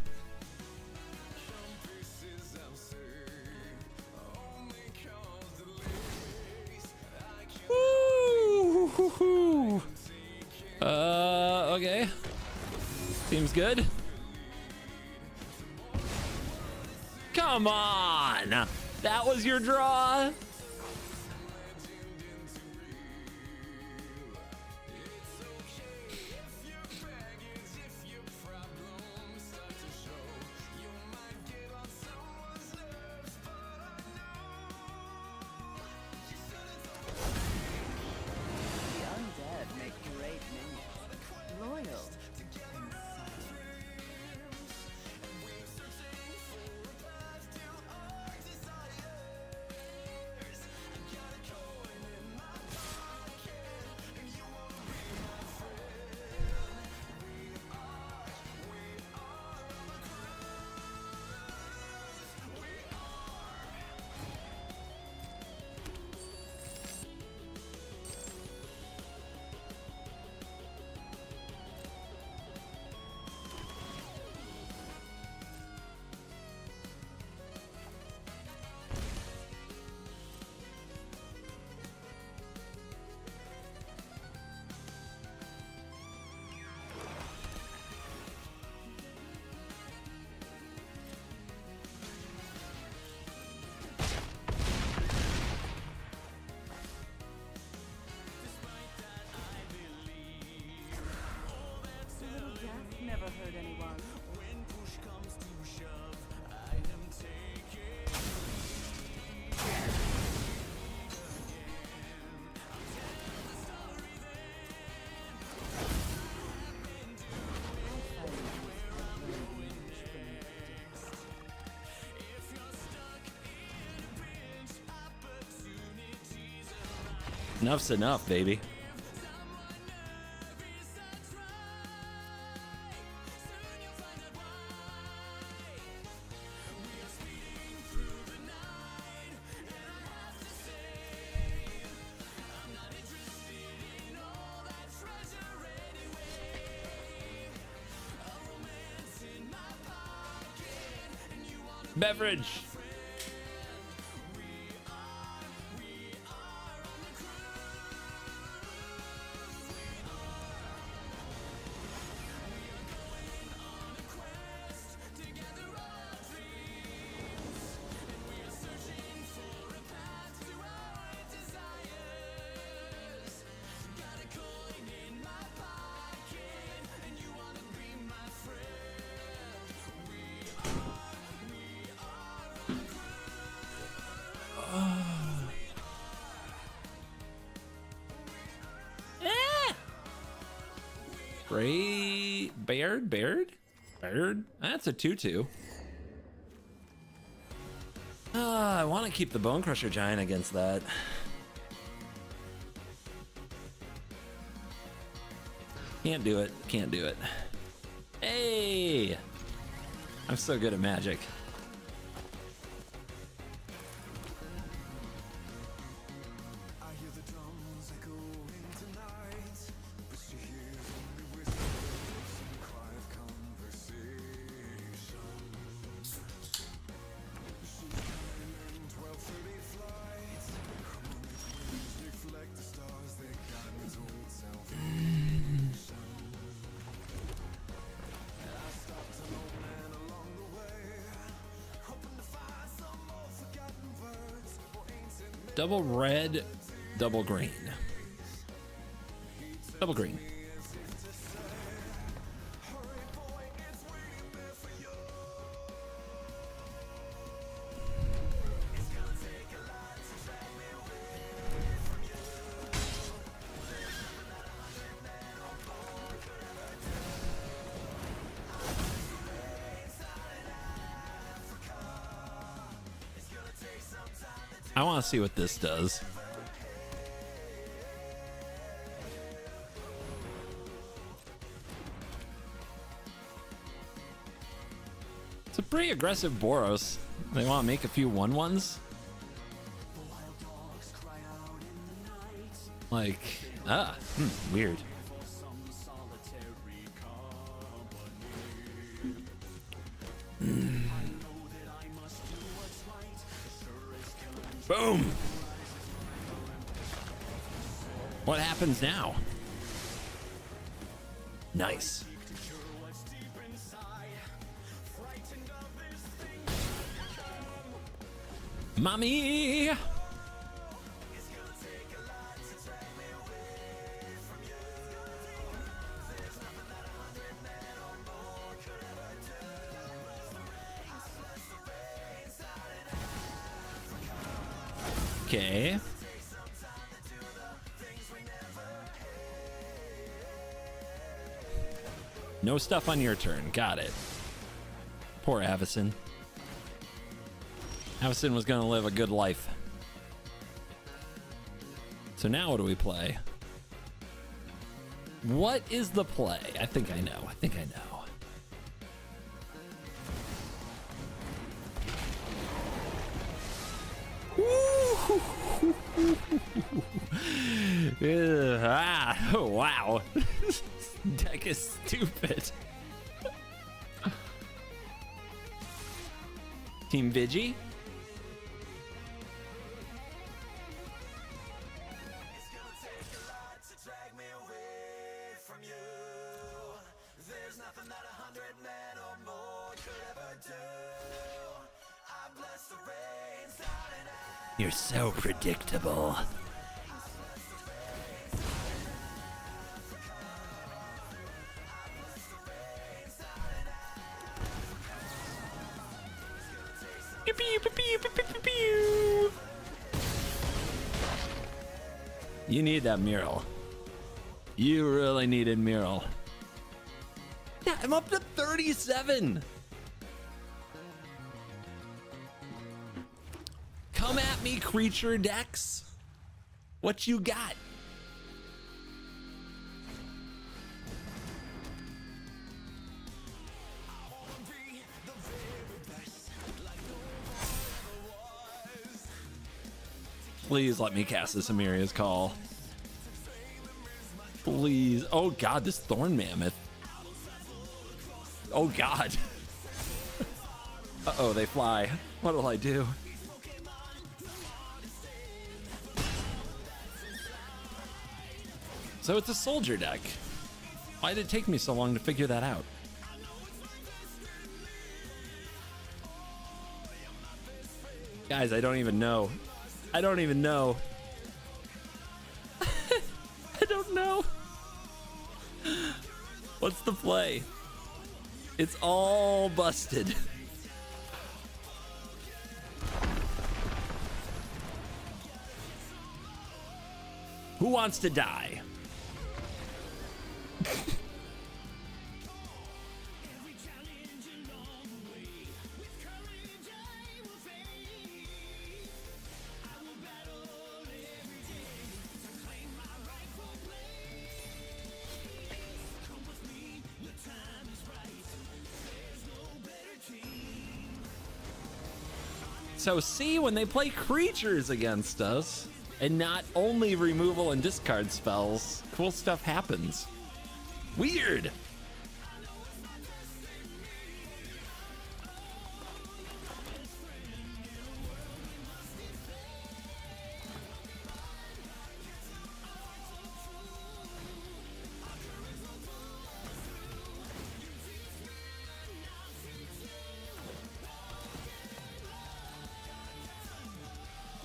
Woo! Okay. Seems good. Come on! That was your draw? The undead make great minions. Loyal and silent. Little death never hurt anyone. Enough's enough, baby. Beverage. Baird? That's a 2/2. I want to keep the Bone Crusher Giant against that. Can't do it. Can't do it. Hey! I'm so good at magic. I hear the drums echoing tonight, but she hears only whispers and quiet conversation. She's coming in 12:30 flight. Her moonlit wings reflect the stars that guide me towards salvation. I stopped an old man along the way, hoping to find some more forgotten words or ancient Double red, double green. Double green. I want to see what this does. It's a pretty aggressive Boros. They want to make a few 1/1s. Like, weird. Boom! What happens now? Nice. Mommy! Okay. No stuff on your turn. Got it. Poor Avacyn. Avacyn was gonna live a good life. So now what do we play? What is the play? I think I know. I think I know. Oh, wow. This deck is stupid. Team Vigi. You're so predictable. You need that mural. You really needed mural. Yeah, I'm up to 37. Come at me, creature decks. What you got? Please let me cast this Amiria's Call. Please. Oh god, this Thorn Mammoth. Oh god. Uh-oh, they fly. What will I do? So it's a soldier deck. Why did it take me so long to figure that out? Guys, I don't even know. I don't even know. I don't know. What's the play? It's all busted. Who wants to die? So see, when they play creatures against us, and not only removal and discard spells, cool stuff happens. Weird.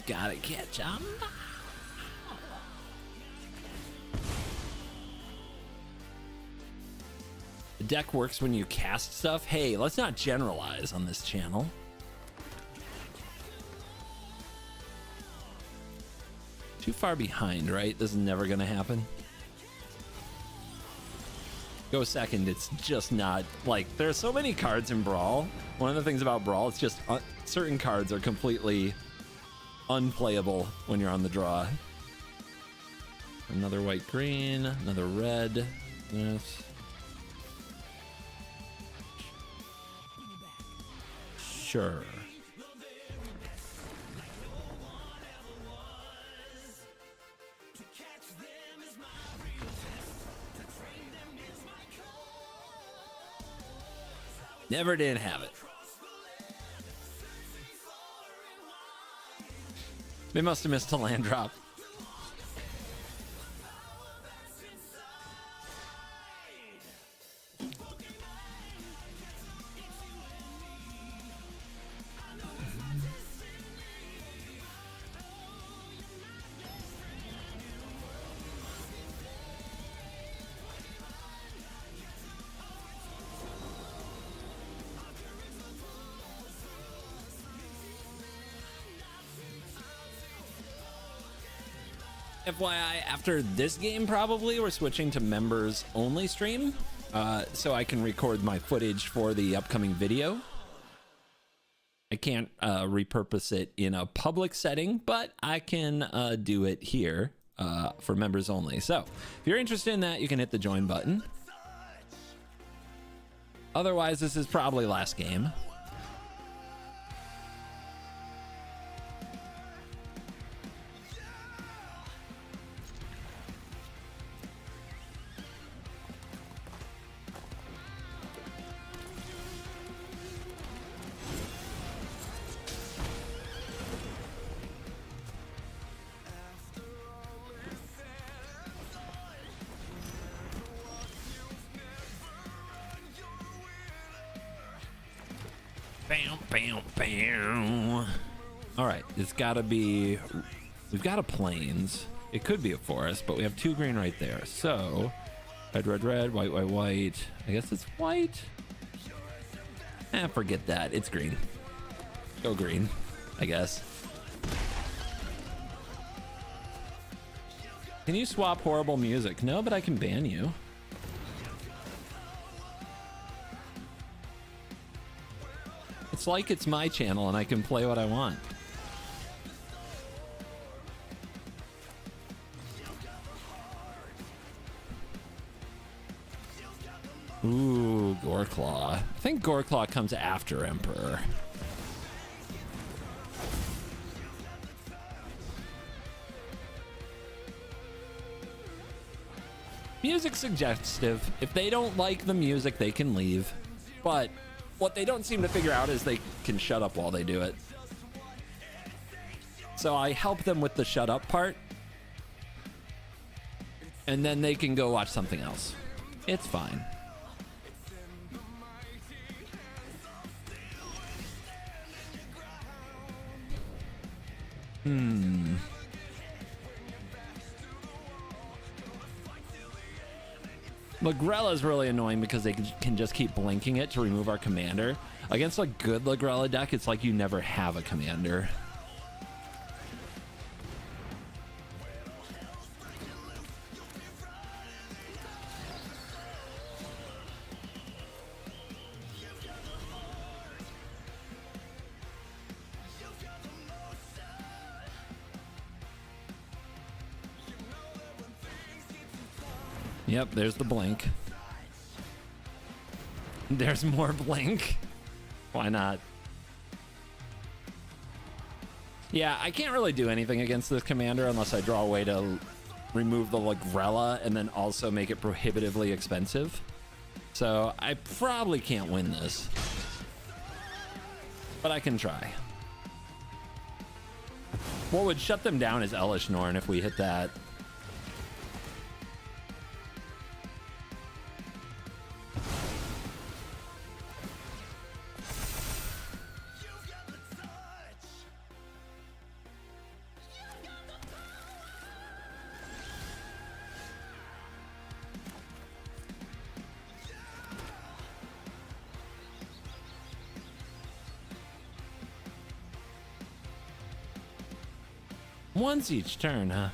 Gotta catch 'em. The deck works when you cast stuff. Hey, let's not generalize on this channel. Too far behind, right? This is never gonna happen. Go second, it's just not, like, there are so many cards in Brawl. One of the things about Brawl, it's just certain cards are completely unplayable when you're on the draw. Another white green, another red. Yes. Sure. Never did have it. They must have missed a land drop. FYI, after this game, probably we're switching to members only stream, so I can record my footage for the upcoming video. I can't repurpose it in a public setting, but I can do it here for members only. So if you're interested in that, you can hit the join button. Otherwise, this is probably last game. Bam, bam, bam. All right, it's got to be... We've got a plains. It could be a forest, but we have 2 green right there. So, red, red, red, white, white, white. I guess it's white. Forget that. It's green. Go green, I guess. Can you swap horrible music? No, but I can ban you. It's like it's my channel and I can play what I want. Ooh, Goreclaw. I think Goreclaw comes after Emperor. Music suggestive. If they don't like the music, they can leave. But what they don't seem to figure out is they can shut up while they do it. So I help them with the shut up part. And then they can go watch something else. It's fine. Lagrella is really annoying because they can just keep blinking it to remove our commander. Against a good Lagrella deck, it's like you never have a commander. Yep, there's the blink. There's more blink. Why not? Yeah, I can't really do anything against this commander unless I draw a way to remove the Lagrella and then also make it prohibitively expensive. So I probably can't win this, but I can try. What would shut them down is Elish Norn if we hit that. Once each turn, huh?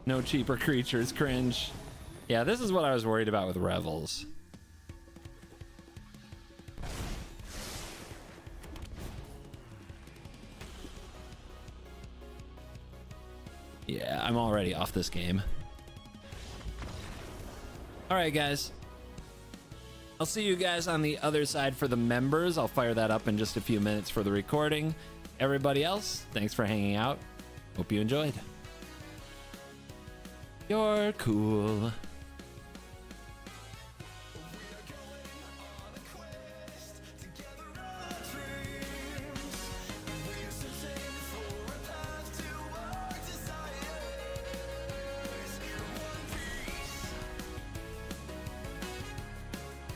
No cheaper creatures, cringe. Yeah, this is what I was worried about with Revels. Yeah, I'm already off this game. All right, guys. I'll see you guys on the other side for the members. I'll fire that up in just a few minutes for the recording. Everybody else, thanks for hanging out. Hope you enjoyed. You're cool.